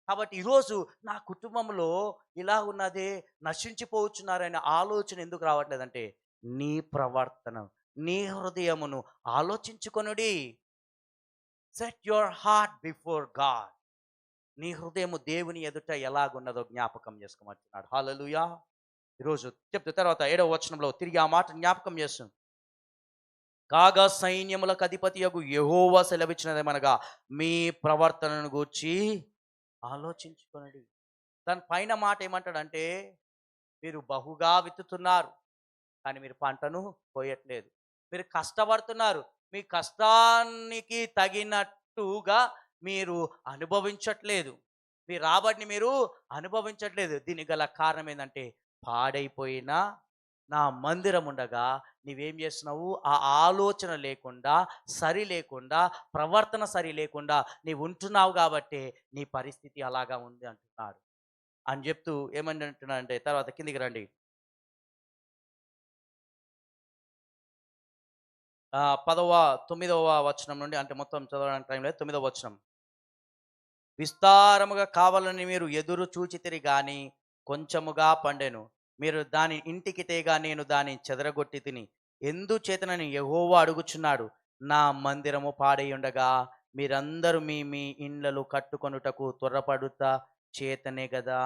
కాబట్టి ఈరోజు నా కుటుంబంలో ఇలా ఉన్నదే, నశించిపోవచ్చున్నారనే ఆలోచన ఎందుకు రావట్లేదంటే, నీ ప్రవర్తన, నీ హృదయమును ఆలోచించుకొనుడి. Set your heart before God. నీ హృదయము దేవుని ఎదుట ఎలాగున్నదో జ్ఞాపకం చేసుకోమంటున్నాడు. హల్లెలూయా. ఈరోజు చెప్తే తర్వాత 7వ వచనంలో తిరిగి ఆ మాట జ్ఞాపకం చేస్తుంది. కాగా సైన్యములకు అధిపతియగు యెహోవా సెలవిచ్చినదేమనగా, మీ ప్రవర్తనను గూర్చి ఆలోచించుకొనుడి. దాని పైన మాట ఏమంటాడంటే, మీరు బహుగా విత్తుతున్నారు కానీ మీరు పంటను కోయట్లేదు. మీరు కష్టపడుతున్నారు, మీ కష్టానికి తగినట్టుగా మీరు అనుభవించట్లేదు. మీ రాబడిని మీరు అనుభవించట్లేదు. దీనికి గల కారణం ఏంటంటే, పాడైపోయిన నా మందిరం ఉండగా నీవేం చేస్తున్నావు? ఆ ఆలోచన లేకుండా, సరి లేకుండా, ప్రవర్తన సరి లేకుండా నీవు ఉంటున్నావు కాబట్టే నీ పరిస్థితి అలాగా ఉంది అంటున్నాడు. అని చెప్తూ ఏమని అంటున్నాడంటే, తర్వాత కిందికి రండి. 9వ వచనం నుండి, అంటే మొత్తం చదవడానికి టైం లేదు. 9వ వచనం. విస్తారముగా కావాలని మీరు ఎదురు చూచితిరి గాని కొంచెముగా పండెను. మీరు దాని ఇంటికి తేగా నేను దాని చెదరగొట్టి తిని. ఎందుచేతనని యెహోవా అడుగుచున్నాడు. నా మందిరము పాడై ఉండగా మీరందరూ మీ మీ ఇండ్లలు కట్టుకొనుటకు త్వరపడుట చేతనే గదా.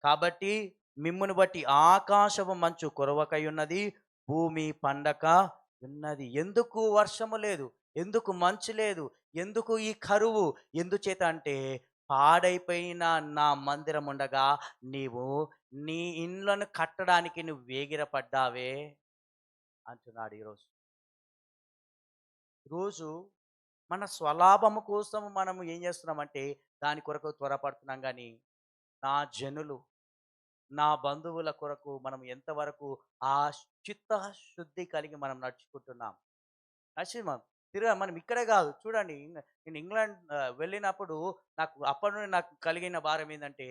కాబట్టి మిమ్మును బట్టి ఆకాశము మంచు కురవకై ఉన్నది, భూమి పండక ఉన్నది. ఎందుకు వర్షము లేదు? ఎందుకు మంచు లేదు? ఎందుకు ఈ కరువు? ఎందుచేత అంటే, పాడైపోయిన నా మందిరం ఉండగా నీవు నీ ఇండ్లను కట్టడానికి నువ్వు వేగిరపడ్డావే అంటున్నాడు. ఈరోజు మన స్వలాభము కోసం మనము ఏం చేస్తున్నామంటే, దాని కొరకు త్వరపడుతున్నాం కానీ, నా జనులు, నా బంధువుల కొరకు మనం ఎంతవరకు ఆ చిత్తశుద్ధి కలిగి మనం నడుచుకుంటున్నాం? నరసింహం మనం ఇక్కడే కాదు చూడండి. నేను ఇంగ్లాండ్ వెళ్ళినప్పుడు నాకు అప్పటి నుండి నాకు కలిగిన భారం ఏంటంటే,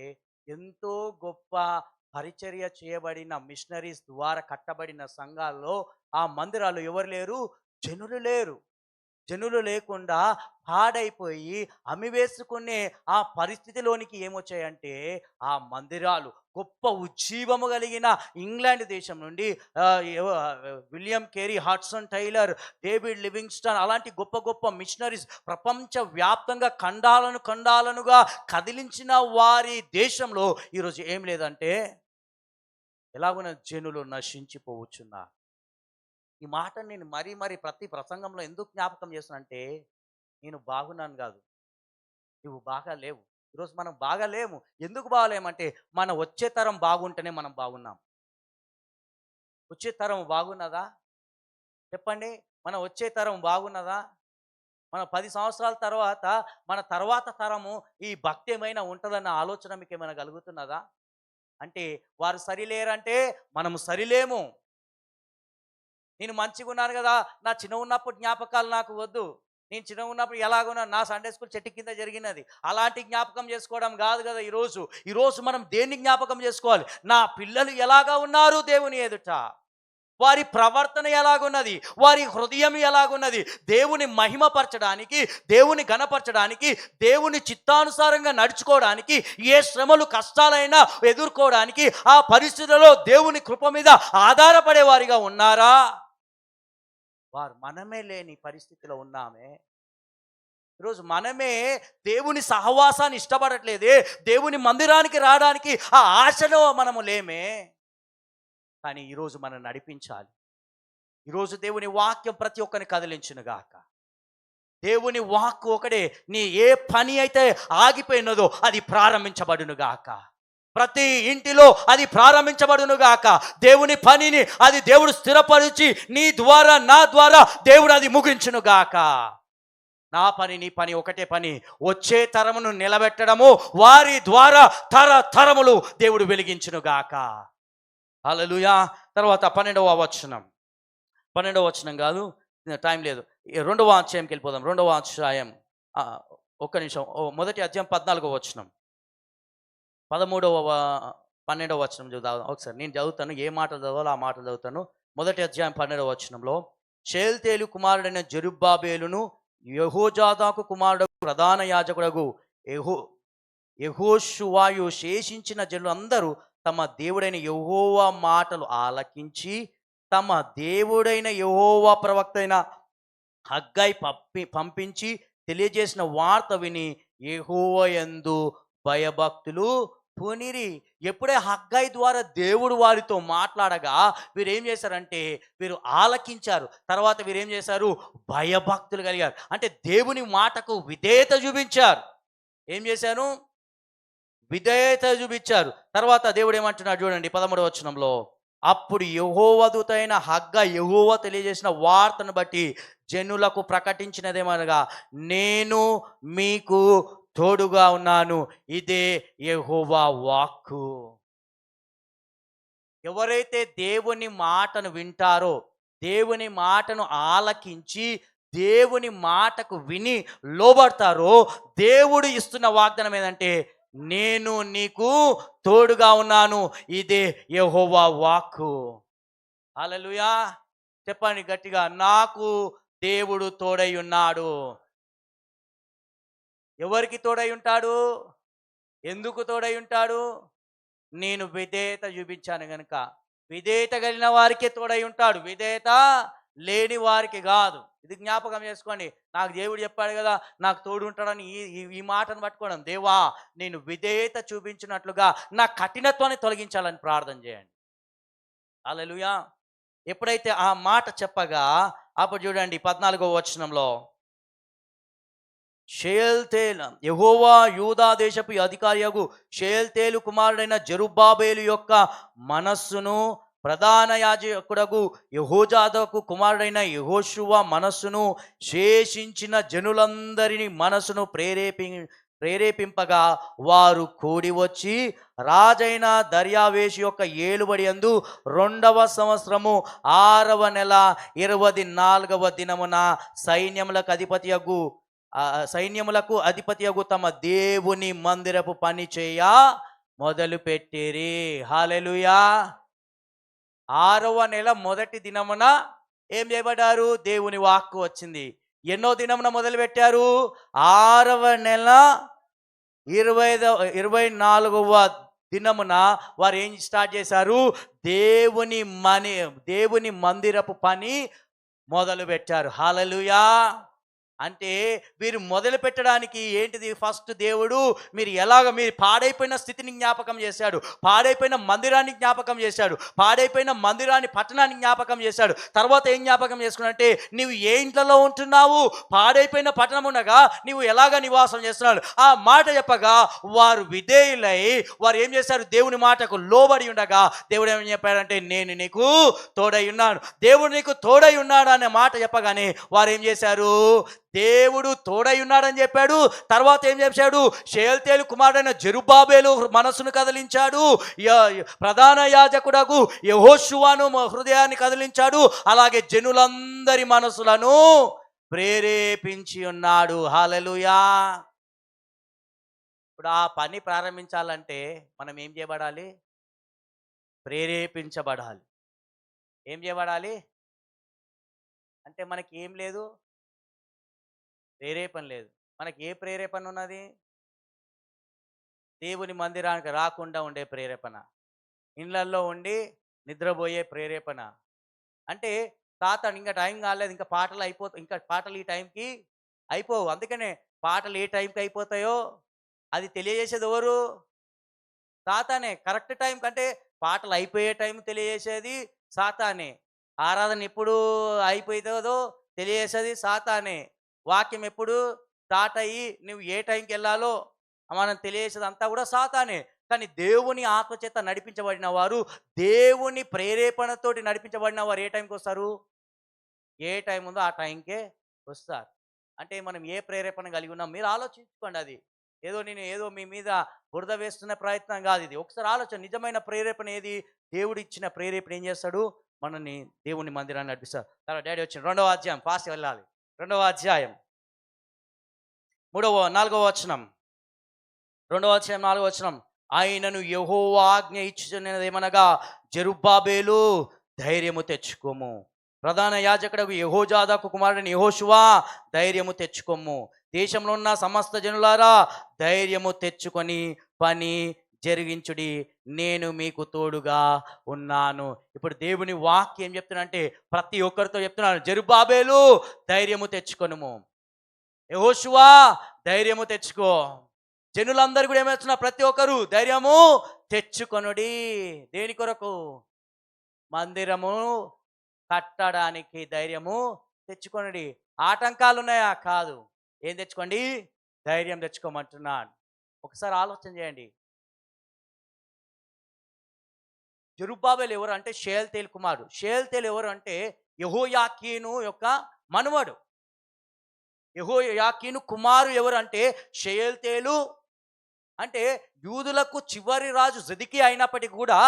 ఎంతో గొప్ప పరిచర్య చేయబడిన మిషనరీస్ ద్వారా కట్టబడిన సంఘాల్లో ఆ మందిరాలు ఎవరు లేరు? జనులు లేరు. జనులు లేకుండా పాడైపోయి అమ్మివేసుకునే ఆ పరిస్థితిలోనికి ఏమొచ్చాయంటే, ఆ మందిరాలు గొప్ప ఉజ్జీవము కలిగిన ఇంగ్లాండ్ దేశం నుండి William Carey, Hudson Taylor, David Livingstone అలాంటి గొప్ప గొప్ప మిషనరీస్ ప్రపంచ వ్యాప్తంగా ఖండాలను ఖండాలనుగా కదిలించిన వారి దేశంలో ఈరోజు ఏం లేదంటే, ఎలాగున్న జనులు నశించిపోవచ్చున్నారు. ఈ మాట నేను మరీ ప్రతి ప్రసంగంలో ఎందుకు జ్ఞాపకం చేస్తానంటే, నేను బాగున్నాను కాదు, నువ్వు బాగా లేవు. ఈరోజు మనం బాగా లేము. ఎందుకు బాగాలేమంటే మన వచ్చే తరం బాగుంటేనే మనం బాగున్నాం. వచ్చే తరం బాగున్నదా చెప్పండి? మన వచ్చే తరం బాగున్నదా? మన 10 సంవత్సరాల తర్వాత మన తర్వాత తరము ఈ భక్తి ఏమైనా ఉంటుందన్న ఆలోచన మీకు ఏమైనా కలుగుతున్నదా? అంటే వారు సరిలేరంటే మనము సరిలేము. నేను మంచిగున్నాను కదా, నా చిన్న ఉన్నప్పుడు జ్ఞాపకాలు నాకు వద్దు. నేను చిన్న ఉన్నప్పుడు ఎలాగున్నాను, నా సండే స్కూల్ చెట్టు కింద జరిగినది, అలాంటి జ్ఞాపకం చేసుకోవడం కాదు కదా ఈరోజు. ఈరోజు మనం దేన్ని జ్ఞాపకం చేసుకోవాలి? నా పిల్లలు ఎలాగా ఉన్నారు దేవుని ఎదుట, వారి ప్రవర్తన ఎలాగున్నది, వారి హృదయం ఎలాగున్నది, దేవుని మహిమపరచడానికి, దేవుని ఘనపరచడానికి, దేవుని చిత్తానుసారంగా నడుచుకోవడానికి, ఏ శ్రమలు కష్టాలైనా ఎదుర్కోవడానికి ఆ పరిస్థితుల్లో దేవుని కృప మీద ఆధారపడే వారిగా ఉన్నారా? వారు మనమే లేని పరిస్థితిలో ఉన్నామే. ఈరోజు మనమే దేవుని సహవాసాన్ని ఇష్టపడట్లేదే, దేవుని మందిరానికి రావడానికి ఆ ఆశలో మనము లేమే. కానీ ఈరోజు మనం నడిపించాలి. ఈరోజు దేవుని వాక్యం ప్రతి ఒక్కరిని కదిలించును గాక. దేవుని వాక్కు ఒకడే, నీ ఏ పని అయితే ఆగిపోయినదో అది ప్రారంభించబడును గాక. ప్రతి ఇంటిలో అది ప్రారంభించబడును గాక. దేవుని పనిని అది దేవుడు స్థిరపరిచి నీ ద్వారా నా ద్వారా దేవుడు అది ముగించును గాక. నా పని నీ పని ఒకటే పని, వచ్చే తరమును నిలబెట్టడము, వారి ద్వారా తరములు దేవుడు వెలిగించును గాక. హల్లెలూయా. తర్వాత 12వ వచనం కాదు, టైం లేదు, 2వ అధ్యాయంకి వెళ్ళిపోదాం. 2వ అధ్యాయం ఒక్క నిమిషం. మొదటి అధ్యాయం 14వ వచనం, 13వ 12వ వచనం చదువుదాం ఒకసారి. నేను చదువుతాను, ఏ మాటలు చదవాలో ఆ మాటలు చదువుతాను. మొదటి అధ్యాయం 12వ వచనంలో, షేల్తేలు కుమారుడైన జెరుబ్బాబేలును యెహోజాదాకు కుమారుడు ప్రధాన యాజకుడగు యెహోషువాయు శేషించిన జనులందరూ తమ దేవుడైన యెహోవా మాటలు ఆలకించి తమ దేవుడైన యెహోవా ప్రవక్త అయిన హగ్గై పంపించి తెలియజేసిన వార్త విని యెహోవా యందు భయభక్తులు పొనిరి. ఎప్పుడే హగ్గై ద్వారా దేవుడు వారితో మాట్లాడగా వీరు ఏం చేశారంటే వీరు ఆలకించారు. తర్వాత వీరు ఏం చేశారు? భయభక్తులు కలిగారు. అంటే దేవుని మాటకు విధేయత చూపించారు. ఏం చేశారు? విధేయత చూపించారు. తర్వాత దేవుడు ఏమంటున్నాడు చూడండి 13వ వచనంలో, అప్పుడు యెహోవా దూతైన హగ్గ యెహోవా తెలియజేసిన వార్తను బట్టి జనులకు ప్రకటించినదేమనగా, నేను మీకు తోడుగా ఉన్నాను, ఇదే యెహోవా వాక్కు. ఎవరైతే దేవుని మాటను వింటారో, దేవుని మాటను ఆలకించి దేవుని మాటకు విని లోబడతారో, దేవుడు ఇస్తున్న వాగ్దానం ఏంటంటే, నేను నీకు తోడుగా ఉన్నాను, ఇదే యెహోవా వాక్కు. హల్లెలూయా. చెప్పండి గట్టిగా, నాకు దేవుడు తోడై ఉన్నాడు. ఎవరికి తోడై ఉంటాడు? ఎందుకు తోడై ఉంటాడు? నేను విధేయత చూపించాను గనుక. విధేయత కలిగిన వారికే తోడై ఉంటాడు, విధేయత లేని వారికి కాదు. ఇది జ్ఞాపకం చేసుకోండి. నాకు దేవుడు చెప్పాడు కదా నాకు తోడు ఉంటాడని ఈ మాటను పట్టుకోవడం. దేవా, నేను విధేయత చూపించినట్లుగా నా కఠినత్వాన్ని తొలగించాలని ప్రార్థన చేయండి. హల్లెలూయా. ఎప్పుడైతే ఆ మాట చెప్పగా అప్పుడు చూడండి 14వ వచనంలో, షేల్తేలు యెహోవా యూదా దేశపు అధికారియగు షేల్తేలు కుమారుడైన జెరుబ్బాబేలు యొక్క మనస్సును, ప్రధాన యాజకుడగు యెహోజాదాకు కుమారుడైన యెహోషువ మనస్సును, శేషించిన జనులందరినీ మనస్సును ప్రేరేపింపగా వారు కూడి వచ్చి రాజైన దర్యావేషు యొక్క ఏలుబడి యందు 2వ సంవత్సరము 6వ నెల 24వ దినమున సైన్యములకు అధిపతియగు తమ దేవుని మందిరపు పని చేయ మొదలు పెట్టిరి. హల్లెలూయా. 6వ నెల మొదటి దినమున ఏం చేయబడ్డారు? దేవుని వాక్కు వచ్చింది. ఎన్నో దినమున మొదలు పెట్టారు? 6వ నెల 24వ దినమున వారు ఏం స్టార్ట్ చేశారు? దేవుని మందిరపు పని మొదలు పెట్టారు. హల్లెలూయా. అంటే వీరు మొదలు పెట్టడానికి ఏంటిది? ఫస్ట్ దేవుడు మీరు పాడైపోయిన స్థితిని జ్ఞాపకం చేశాడు, పాడైపోయిన మందిరాన్ని జ్ఞాపకం చేశాడు, పాడైపోయిన మందిరాన్ని పట్టణాన్ని జ్ఞాపకం చేశాడు. తర్వాత ఏం జ్ఞాపకం చేసుకున్నంటే, నీవు ఏ ఇంట్లో ఉంటున్నావు, పాడైపోయిన పట్టణం ఉండగా నీవు ఎలాగ నివాసం చేస్తున్నాడు ఆ మాట చెప్పగా వారు విధేయులై వారు ఏం చేశారు? దేవుని మాటకు లోబడి ఉండగా దేవుడు ఏమని చెప్పాడంటే, నేను నీకు తోడై ఉన్నాను. దేవుడు నీకు తోడై ఉన్నాడు అనే మాట చెప్పగానే వారు ఏం చేశారు? దేవుడు తోడై ఉన్నాడని చెప్పాడు. తర్వాత ఏం చేశాడు? షేల్తీయేలు కుమారుడైన జెరుబ్బాబెలు మనసును కదిలించాడు. ప్రధాన యాజకుడగు యెహోషువను హృదయాన్ని కదిలించాడు. అలాగే జనులందరి మనసులను ప్రేరేపించి ఉన్నాడు. హల్లెలూయా. ఇప్పుడు ఆ పని ప్రారంభించాలంటే మనం ఏం చేయబడాలి? ప్రేరేపించబడాలి. ఏం చేయబడాలి అంటే మనకి ఏం లేదు, ప్రేరేపణ లేదు. మనకి ఏ ప్రేరేపణ ఉన్నది? దేవుని మందిరానికి రాకుండా ఉండే ప్రేరేపణ, ఇళ్ళల్లో ఉండి నిద్రపోయే ప్రేరేపణ. అంటే సాతాను ఇంకా టైం కాలేదు, ఇంకా పాటలు అయిపోతాయి, ఇంకా పాటలు ఈ టైంకి అయిపోవు. అందుకనే పాటలు ఏ టైంకి అయిపోతాయో అది తెలియజేసేది ఎవరు? సాతానే. కరెక్ట్ టైం కంటే పాటలు అయిపోయే టైం తెలియజేసేది సాతానే. ఆరాధన ఎప్పుడు అయిపోతుందో తెలియజేసేది సాతానే. వాక్యం ఎప్పుడు స్టార్ట్ అయ్యి నువ్వు ఏ టైంకి వెళ్ళాలో మనం తెలియజేసేది అంతా కూడా సాతానే. కానీ దేవుని ఆత్మచేత నడిపించబడిన వారు, దేవుని ప్రేరేపణతోటి నడిపించబడిన వారు ఏ టైంకి వస్తారు? ఏ టైం ఉందో ఆ టైంకే వస్తారు. అంటే మనం ఏ ప్రేరేపణ కలిగి ఉన్నాం మీరు ఆలోచించుకోండి. అది ఏదో మీ మీద బురద వేస్తున్న ప్రయత్నం కాదు ఇది. ఒకసారి ఆలోచన, నిజమైన ప్రేరేపణ ఏది? దేవుడు ఇచ్చిన ప్రేరేపణ ఏం చేస్తాడు? మనల్ని దేవుని మందిరాన్ని నడిపిస్తాడు. తర్వాత డాడీ వచ్చిన 2వ అధ్యాయం, ఫాస్ట్ వెళ్ళాలి. 2వ అధ్యాయం 4వ వచనం. 2వ అధ్యాయం 4వ వచనం. ఆయనను యెహోవా ఆజ్ఞ ఇచ్చుచున్నదేమనగా, జెరుబ్బాబెలు ధైర్యము తెచ్చుకోము. ప్రధాన యాజకుడకు యెహోజాదాకు కుమారుడైన యెహోషువ ధైర్యము తెచ్చుకోము. దేశంలో ఉన్న సమస్త జనులారా ధైర్యము తెచ్చుకొని పని జరిగించుడి, నేను మీకు తోడుగా ఉన్నాను. ఇప్పుడు దేవుని వాక్యం ఏం చెప్తున్నానంటే ప్రతి ఒక్కరితో చెప్తున్నాను, జెరుబ్బాబెలు ధైర్యము తెచ్చుకొనుము, యెహోషువ ధైర్యము తెచ్చుకో. జనులందరూ కూడా ఏమవుతున్నారు? ప్రతి ఒక్కరు ధైర్యము తెచ్చుకొనుడి. దేని కొరకు? మందిరము కట్టడానికి ధైర్యము తెచ్చుకొనుడి. ఆటంకాలు ఉన్నాయా? కాదు. ఏం తెచ్చుకోండి? ధైర్యం తెచ్చుకోమంటున్నాను. ఒకసారి ఆలోచన చేయండి. జెరుబ్బాబెలు ఎవరు అంటే షేల్తీయేలు కుమారుడు. షేల్తీయేలు ఎవరు అంటే యెహోయాకీను యొక్క మనుమడు. యెహోయాకీను కుమారు ఎవరు అంటే షేల్తీయేలు. అంటే యూదులకు చివరి రాజు జెదెకియా అయినప్పటికీ కూడా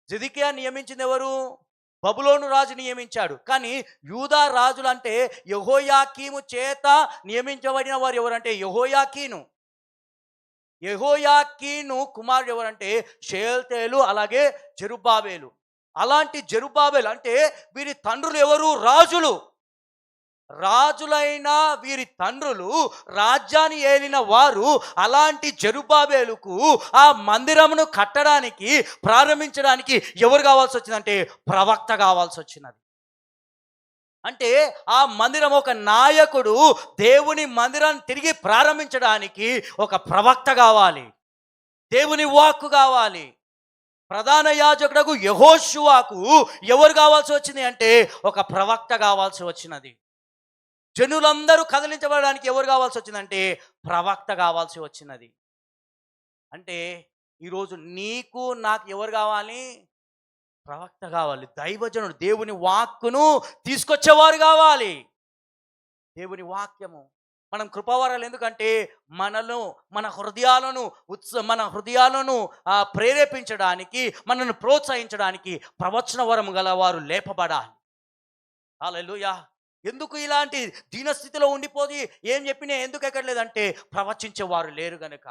జెదెకియా నియమించింది ఎవరు? బబులోను రాజు నియమించాడు. కానీ యూదా రాజులు అంటే యెహోయాకీము చేత నియమించబడిన వారు ఎవరంటే యెహోయాకీను. యెహోయాకీను కుమారుడు ఎవరంటే షేల్తీయేలు, అలాగే జెరుబ్బాబెలు. అలాంటి జెరుబ్బాబెలు అంటే వీరి తండ్రులు ఎవరు? రాజులు. రాజులైన వీరి తండ్రులు రాజ్యాన్ని ఏలిన వారు. అలాంటి జెరుబ్బాబెలుకు ఆ మందిరమును కట్టడానికి, ప్రారంభించడానికి ఎవరు కావాల్సి వచ్చిందంటే ప్రవక్త కావాల్సి వచ్చినది. అంటే ఆ మందిరం, ఒక నాయకుడు దేవుని మందిరాన్ని తిరిగి ప్రారంభించడానికి ఒక ప్రవక్త కావాలి, దేవుని వాక్కు కావాలి. ప్రధాన యాజకుడకు యెహోషువకు ఎవరు కావాల్సి వచ్చింది అంటే ఒక ప్రవక్త కావాల్సి వచ్చినది. జనులందరూ కదిలించబడడానికి ఎవరు కావాల్సి వచ్చిందంటే ప్రవక్త కావాల్సి వచ్చినది. అంటే ఈరోజు నీకు నాకు ఎవరు కావాలి? ప్రవక్త కావాలి, దైవజనుడు, దేవుని వాక్కును తీసుకొచ్చేవారు కావాలి. దేవుని వాక్యము మనం కృపావరాలు. ఎందుకంటే మన హృదయాలను ప్రేరేపించడానికి, మనల్ని ప్రోత్సహించడానికి ప్రవచన వరం గలవారు లేపబడాలి. హల్లెలూయా. ఎందుకు ఇలాంటి దీనస్థితిలో ఉండిపోయి ఏం చెప్పినా ఎందుకు ఎక్కడలేదంటే ప్రవచించేవారు లేరు గనుక.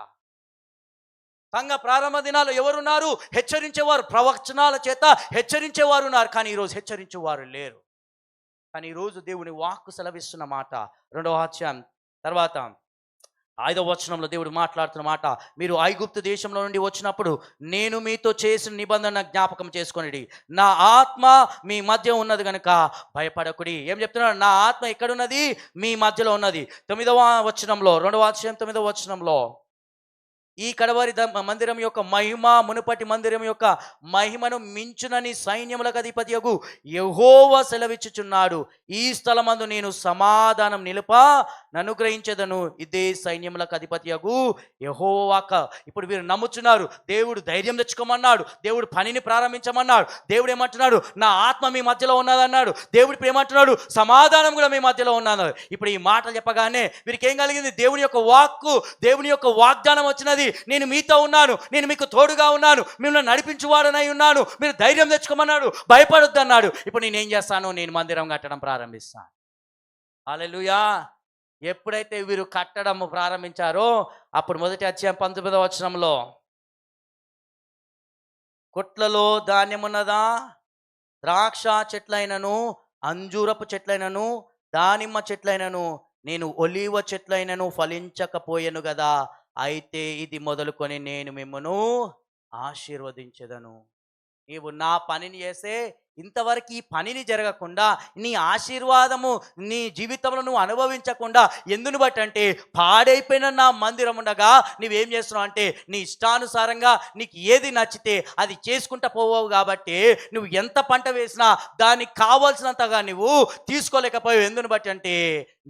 సంఘ ప్రారంభ దినాలు ఎవరున్నారు? హెచ్చరించేవారు, ప్రవచనాల చేత హెచ్చరించేవారు ఉన్నారు. కానీ ఈరోజు హెచ్చరించేవారు లేరు. కానీ ఈరోజు దేవుని వాక్కు సెలవిస్తున్న మాట 2వ అధ్యాయం తర్వాత 5వ వచనంలో దేవుడు మాట్లాడుతున్న మాట, మీరు ఐగుప్తు దేశంలో నుండి వచ్చినప్పుడు నేను మీతో చేసిన నిబంధన జ్ఞాపకం చేసుకొనిడి, నా ఆత్మ మీ మధ్య ఉన్నది కనుక భయపడకుడి. ఏం చెప్తున్నాడు? నా ఆత్మ ఎక్కడున్నది? మీ మధ్యలో ఉన్నది. 9వ వచనంలో, 2వ అధ్యాయం 9వ వచనంలో, ఈ కడవరి మందిరం యొక్క మహిమ మునుపటి మందిరం యొక్క మహిమను మించునని సైన్యములకు అధిపతియగు యెహోవా సెలవిచ్చుచున్నాడు. ఈ స్థలమందు నేను సమాధానం నిలుప ననుగ్రహించదను. ఇదే సైన్యములకు అధిపతియగు యెహోవాక. ఇప్పుడు వీరు నమ్ముచున్నారు, దేవుడు ధైర్యం తెచ్చుకోమన్నాడు, దేవుడు పనిని ప్రారంభించమన్నాడు. దేవుడు ఏమంటున్నాడు? నా ఆత్మ మీ మధ్యలో ఉన్నదన్నాడు. దేవుడు ఇప్పుడు ఏమంటున్నాడు? సమాధానం కూడా మీ మధ్యలో ఉన్నది. ఇప్పుడు ఈ మాటలు చెప్పగానే వీరికి ఏం కలిగింది? దేవుని యొక్క వాక్కు, దేవుని యొక్క వాగ్దానం వచ్చినది. నేను మీతో ఉన్నాను, నేను మీకు తోడుగా ఉన్నాను, మిమ్మల్ని నడిపించువాడనై ఉన్నాను, మీరు ధైర్యం తెచ్చుకోమన్నాడు, భయపడొద్దు అన్నాడు. ఇప్పుడు నేనేం చేస్తాను? నేను మందిరం కట్టడం ప్రారంభిస్తాను. హల్లెలూయా. ఎప్పుడైతే వీరు కట్టడం ప్రారంభించారో అప్పుడు మొదటి అధ్యాయం 19వ వచనంలో, కొట్లలో ధాన్యం ఉన్నదా? ద్రాక్ష చెట్లైనను అంజూరపు చెట్లైనను దానిమ్మ చెట్లైనను నేను ఒలీవ చెట్లైనను ఫలించకపోయాను కదా, అయితే ఇది మొదలుకొని నేను మిమ్మను ఆశీర్వదించెదను. నీవు నా పనిని చేస్తే ఇంతవరకు ఈ పనిని జరగకుండా, నీ ఆశీర్వాదము నీ జీవితంలో నువ్వు అనుభవించకుండా, ఎందును బట్టి అంటే పాడైపోయిన నా మందిరం ఉండగా నువ్వేం చేస్తున్నావు అంటే నీ ఇష్టానుసారంగా నీకు ఏది నచ్చితే అది చేసుకుంటా పోవవు. కాబట్టి నువ్వు ఎంత పంట వేసినా దానికి కావాల్సినంతగా నువ్వు తీసుకోలేకపోయావు. ఎందును బట్టి అంటే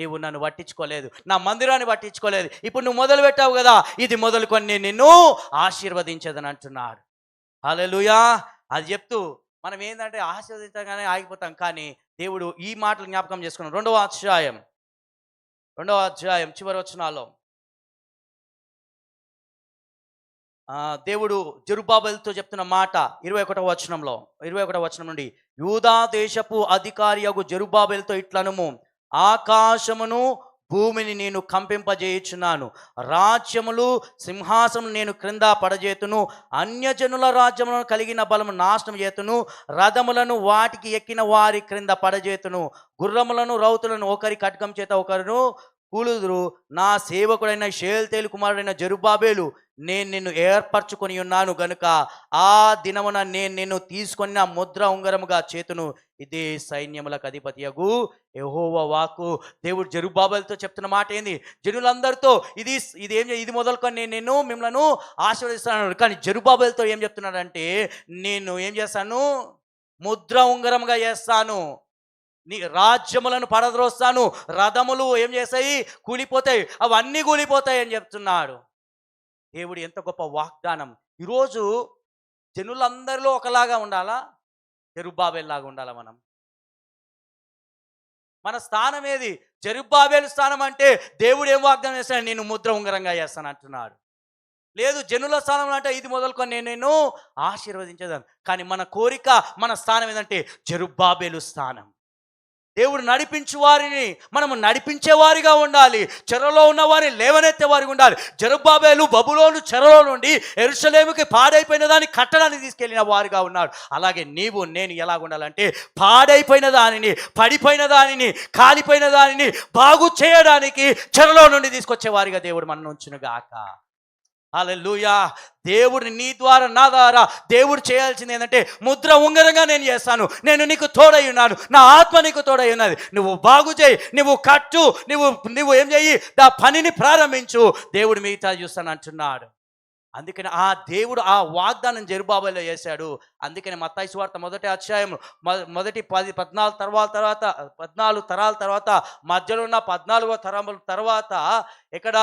నువ్వు నన్ను పట్టించుకోలేదు, నా మందిరాన్ని పట్టించుకోలేదు. ఇప్పుడు నువ్వు మొదలు పెట్టావు కదా, ఇది మొదలుకొని నేను నిన్ను ఆశీర్వదించేదని అంటున్నాడు. హల్లెలూయా. అది చెప్తూ మనం ఏంటంటే ఆశీర్వదించగానే ఆగిపోతాం. కానీ దేవుడు ఈ మాటలు జ్ఞాపకం చేసుకున్నాం. 2వ అధ్యాయం చివరి వచనాల్లో దేవుడు జెరుబ్బాబెలుతో చెప్తున్న మాట 21వ వచనంలో, 21వ వచనం నుండి, యూదా దేశపు అధికారియగు జెరుబ్బాబెలుతో ఇట్లనుము, ఆకాశమును భూమిని నేను కంపింపజేయుచున్నాను, రాజ్యములు సింహాసనం నేను క్రింద పడజేతును, అన్యజనుల రాజ్యములను కలిగిన బలము నాశనం చేతును, రథములను వాటికి ఎక్కిన వారి క్రింద పడజేతును, గుర్రములను రౌతులను ఒకరి ఖడ్గం చేత ఒకరును కూలుదురు. నా సేవకుడైన షేల్తీయేలు కుమారుడైన జెరుబ్బాబెలు, నేను నిన్ను ఏర్పరచుకొని ఉన్నాను గనుక ఆ దినమున నేను నిన్ను తీసుకొని నా ముద్ర ఉంగరముగా చేతును. ఇదే సైన్యములకు అధిపతియగు యెహోవా వాక్కు. దేవుడు జెరుబ్బాబెలుతో చెప్తున్న మాట ఏంది? జనులందరితో ఇది మొదలుకొని నేను నిన్ను మిమ్మల్ని ఆశీర్వదిస్తాను. కానీ జెరుబ్బాబెలుతో ఏం చెప్తున్నాడంటే, నేను ఏం చేస్తాను? ముద్ర ఉంగరముగా చేస్తాను, నీ రాజ్యములను పడద్రోస్తాను, రథములు ఏం చేస్తాయి? కూలిపోతాయి, అవన్నీ కూలిపోతాయి అని చెప్తున్నాడు. దేవుడు ఎంత గొప్ప వాగ్దానం. ఈరోజు జనులందరిలో ఒకలాగా ఉండాలా? జెరుబ్బాబెలులాగా ఉండాలా? మన స్థానం ఏది? జెరుబ్బాబెలు స్థానం అంటే దేవుడు ఏం వాగ్దానం చేస్తాడు? నేను ముద్ర ఉంగరంగా చేస్తాను అంటున్నాడు. లేదు, జనుల స్థానం అంటే ఇది మొదలుకొని నేను ఆశీర్వదించేదాన్ని. కానీ మన కోరిక, మన స్థానం ఏంటంటే జెరుబ్బాబెలు స్థానం. దేవుడు నడిపించు వారిని మనము నడిపించేవారిగా ఉండాలి, చెరలో ఉన్న వారిని లేవనెత్తే వారిగా ఉండాలి. జెరుబ్బాబెలు బబులోను చెరలో నుండి యెరూషలేముకి పాడైపోయిన దాన్ని కట్టడానికి తీసుకెళ్ళిన వారిగా ఉన్నాడు. అలాగే నీవు నేను ఎలాగ ఉండాలంటే పాడైపోయిన దానిని, పడిపోయిన దానిని, కాలిపోయిన దానిని బాగు చేయడానికి చెరలో నుండి తీసుకొచ్చే వారిగా దేవుడు మనను ఉంచును గాక. హల్లెలూయా. దేవుడు నీ ద్వారా, నా ద్వారా దేవుడు చేయాల్సింది ఏంటంటే ముద్ర ఉంగరంగా నేను చేస్తాను, నేను నీకు తోడై ఉన్నాను, నా ఆత్మ నీకు తోడై ఉన్నది. నువ్వు బాగు చేయి, నువ్వు కట్టు, నువ్వు ఏం చేయి? ఆ పనిని ప్రారంభించు, దేవుడు మిగతా చూస్తాను అంటున్నాడు. అందుకని ఆ దేవుడు ఆ వాగ్దానం జెరుబ్బాబెలులో చేశాడు. అందుకని మత్తయి సువార్త 1వ అధ్యాయం మొదటి 14 తరాల తర్వాత మధ్యలో ఉన్న 14వ తరముల తర్వాత ఇక్కడ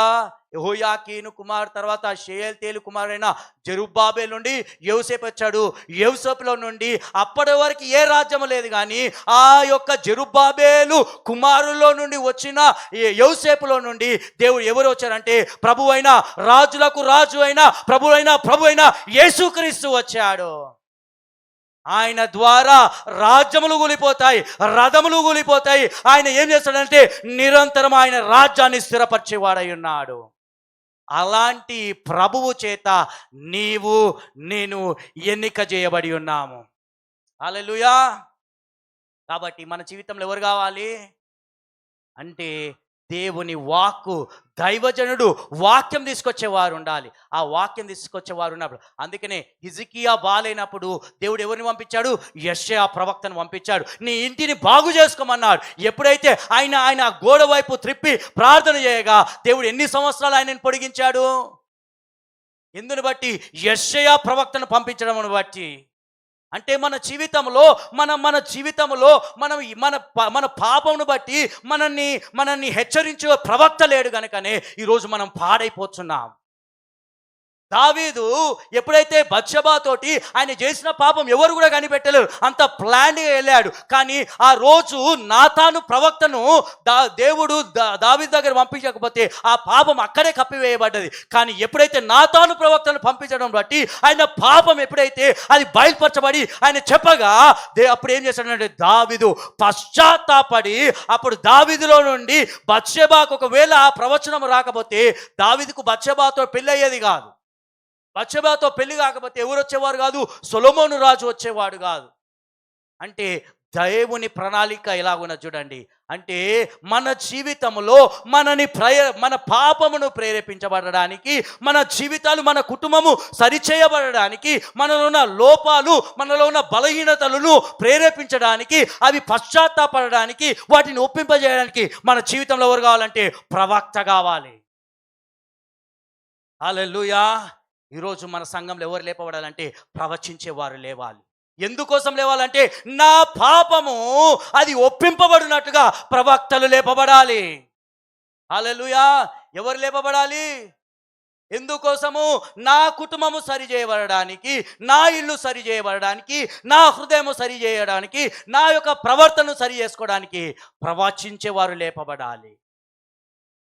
యెహోయాకీను కుమారు తర్వాత షయల్తీయేలు కుమారుడైన జెరుబ్బాబెలు నుండి యోసేపు వచ్చాడు. యోసేపులో నుండి అప్పటి వరకు ఏ రాజ్యము లేదు, కానీ ఆ యొక్క జెరుబ్బాబెలు కుమారులో నుండి వచ్చిన యోసేపులో నుండి దేవుడు ఎవరు వచ్చారంటే ప్రభువైన రాజులకు రాజు అయిన ప్రభువైన యేసుక్రీస్తు వచ్చాడు. ఆయన ద్వారా రాజ్యములు కూలిపోతాయి, రథములు కూలిపోతాయి. ఆయన ఏం చేస్తాడంటే నిరంతరం ఆయన రాజ్యాన్ని స్థిరపరిచేవాడై ఉన్నాడు. అలాంటి ప్రభువు చేత నీవు నేను ఎన్నిక చేయబడి ఉన్నాము. హల్లెలూయా. కాబట్టి మన జీవితంలో ఎవరు కావాలి అంటే దేవుని వాక్కు, దైవజనుడు వాక్యం తీసుకొచ్చేవారు ఉండాలి. ఆ వాక్యం తీసుకొచ్చేవారు ఉన్నప్పుడు, అందుకనే హిజ్కియా బాలైనప్పుడు దేవుడు ఎవరిని పంపించాడు? యెషయా ప్రవక్తను పంపించాడు. నీ ఇంటిని బాగు చేసుకోమన్నాడు. ఎప్పుడైతే ఆయన గోడ వైపు త్రిప్పి ప్రార్థన చేయగా దేవుడు ఎన్ని సంవత్సరాలు ఆయనను పొడిగించాడు? ఎందుని బట్టి? యెషయా ప్రవక్తను పంపించడం బట్టి. అంటే మన జీవితంలో మన జీవితంలో మనం మన పాపమును బట్టి మనల్ని హెచ్చరించే ప్రవక్త లేడు కనుకనే ఈరోజు మనం పాడైపోతున్నాం. దావీదు ఎప్పుడైతే బత్షెబా తోటి ఆయన చేసిన పాపం ఎవరు కూడా కనిపెట్టలేరు, అంత ప్లాన్గా వెళ్ళాడు. కానీ ఆ రోజు నాతాను ప్రవక్తను దేవుడు దావీదు దగ్గర పంపించకపోతే ఆ పాపం అక్కడే కప్పివేయబడ్డది. కానీ ఎప్పుడైతే నాతాను ప్రవక్తను పంపించడం బట్టి ఆయన పాపం ఎప్పుడైతే అది బయలుపరచబడి ఆయన చెప్పగా అప్పుడు ఏం చేశాడంటే దావీదు పశ్చాత్తాపడి, అప్పుడు దావీదులో నుండి బత్షెబాకు ఒకవేళ ఆ ప్రవచనం రాకపోతే దావీదుకు బత్షెబాతో పెళ్ళి అయ్యేది కాదు. బత్షెబాతో పెళ్లి కాకపోతే ఎవరు వచ్చేవారు కాదు? సొలొమోను రాజు వచ్చేవాడు కాదు. అంటే దేవుని ప్రణాళిక ఎలాగున్నది చూడండి. అంటే మన జీవితంలో మన పాపమును ప్రేరేపించబడడానికి, మన జీవితాలు, మన కుటుంబము సరిచేయబడడానికి, మనలో ఉన్న లోపాలు, మనలో ఉన్న బలహీనతలను ప్రేరేపించడానికి, అవి పశ్చాత్తాపడడానికి, వాటిని ఒప్పింపజేయడానికి మన జీవితంలో ఎవరు కావాలంటే ప్రవక్త కావాలి. హల్లెలూయా. ఈరోజు మన సంఘంలో ఎవరు లేపబడాలంటే ప్రవచించేవారు లేవాలి. ఎందుకోసం లేవాలంటే నా పాపము అది ఒప్పింపబడినట్టుగా ప్రవక్తలు లేపబడాలి. హల్లెలూయా. ఎవరు లేపబడాలి? ఎందుకోసము? నా కుటుంబము సరి చేయబడడానికి, నా ఇల్లు సరి చేయబడడానికి, నా హృదయము సరి చేయడానికి, నా యొక్క ప్రవర్తనను సరి చేసుకోవడానికి ప్రవచించేవారు లేపబడాలి.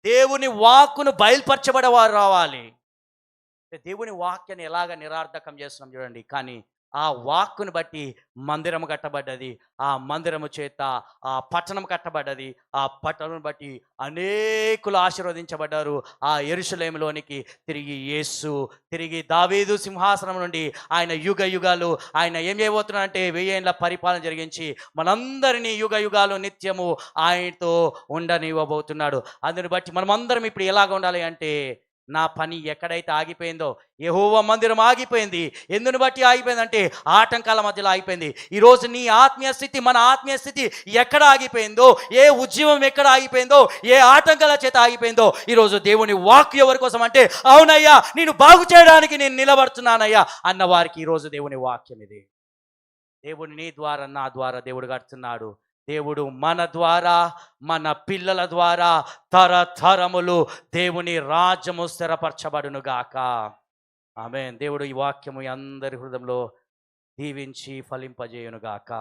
దేవుని వాక్కును బయలుపరచబడేవారు రావాలి. దేవుని వాక్యాన్ని ఎలాగ నిరార్థకం చేస్తున్నాం చూడండి. కానీ ఆ వాక్కును బట్టి మందిరము కట్టబడ్డది, ఆ మందిరము చేత ఆ పట్టణం కట్టబడ్డది, ఆ పట్టణం బట్టి అనేకులు ఆశీర్వదించబడ్డారు. ఆ యెరూషలేములోనికి తిరిగి దావీదు సింహాసనం నుండి ఆయన యుగ యుగాలు ఆయన ఏం చేయబోతున్నాడంటే 1000 ఏళ్ల పరిపాలన జరిగించి మనందరినీ యుగ యుగాలు నిత్యము ఆయనతో ఉండనివ్వబోతున్నాడు. అందుని బట్టి మనమందరం ఇప్పుడు ఎలాగ ఉండాలి అంటే, నా పని ఎక్కడైతే ఆగిపోయిందో, యెహోవా మందిరం ఆగిపోయింది. ఎందుని బట్టి ఆగిపోయిందంటే ఆటంకాల మధ్యలో ఆగిపోయింది. ఈరోజు నీ ఆత్మీయ స్థితి, మన ఆత్మీయ స్థితి ఎక్కడ ఆగిపోయిందో, ఏ ఉద్యమం ఎక్కడ ఆగిపోయిందో, ఏ ఆటంకాల చేత ఆగిపోయిందో, ఈరోజు దేవుని వాక్కు ఎవరి కోసం అంటే, అవునయ్యా నేను బాగు చేయడానికి నేను నిలబడుతున్నానయ్యా అన్న వారికి ఈరోజు దేవుని వాక్యం ఇది. దేవుడు నీ ద్వారా, నా ద్వారా దేవుడు కడుతున్నాడు. దేవుడు మన ద్వారా, మన పిల్లల ద్వారా తరతరములు దేవుని రాజ్యము స్థిరపరచబడును గాక. ఆమేన్. దేవుడు ఈ వాక్యము అందరి హృదయంలో దీవించి ఫలింపజేయును గాక.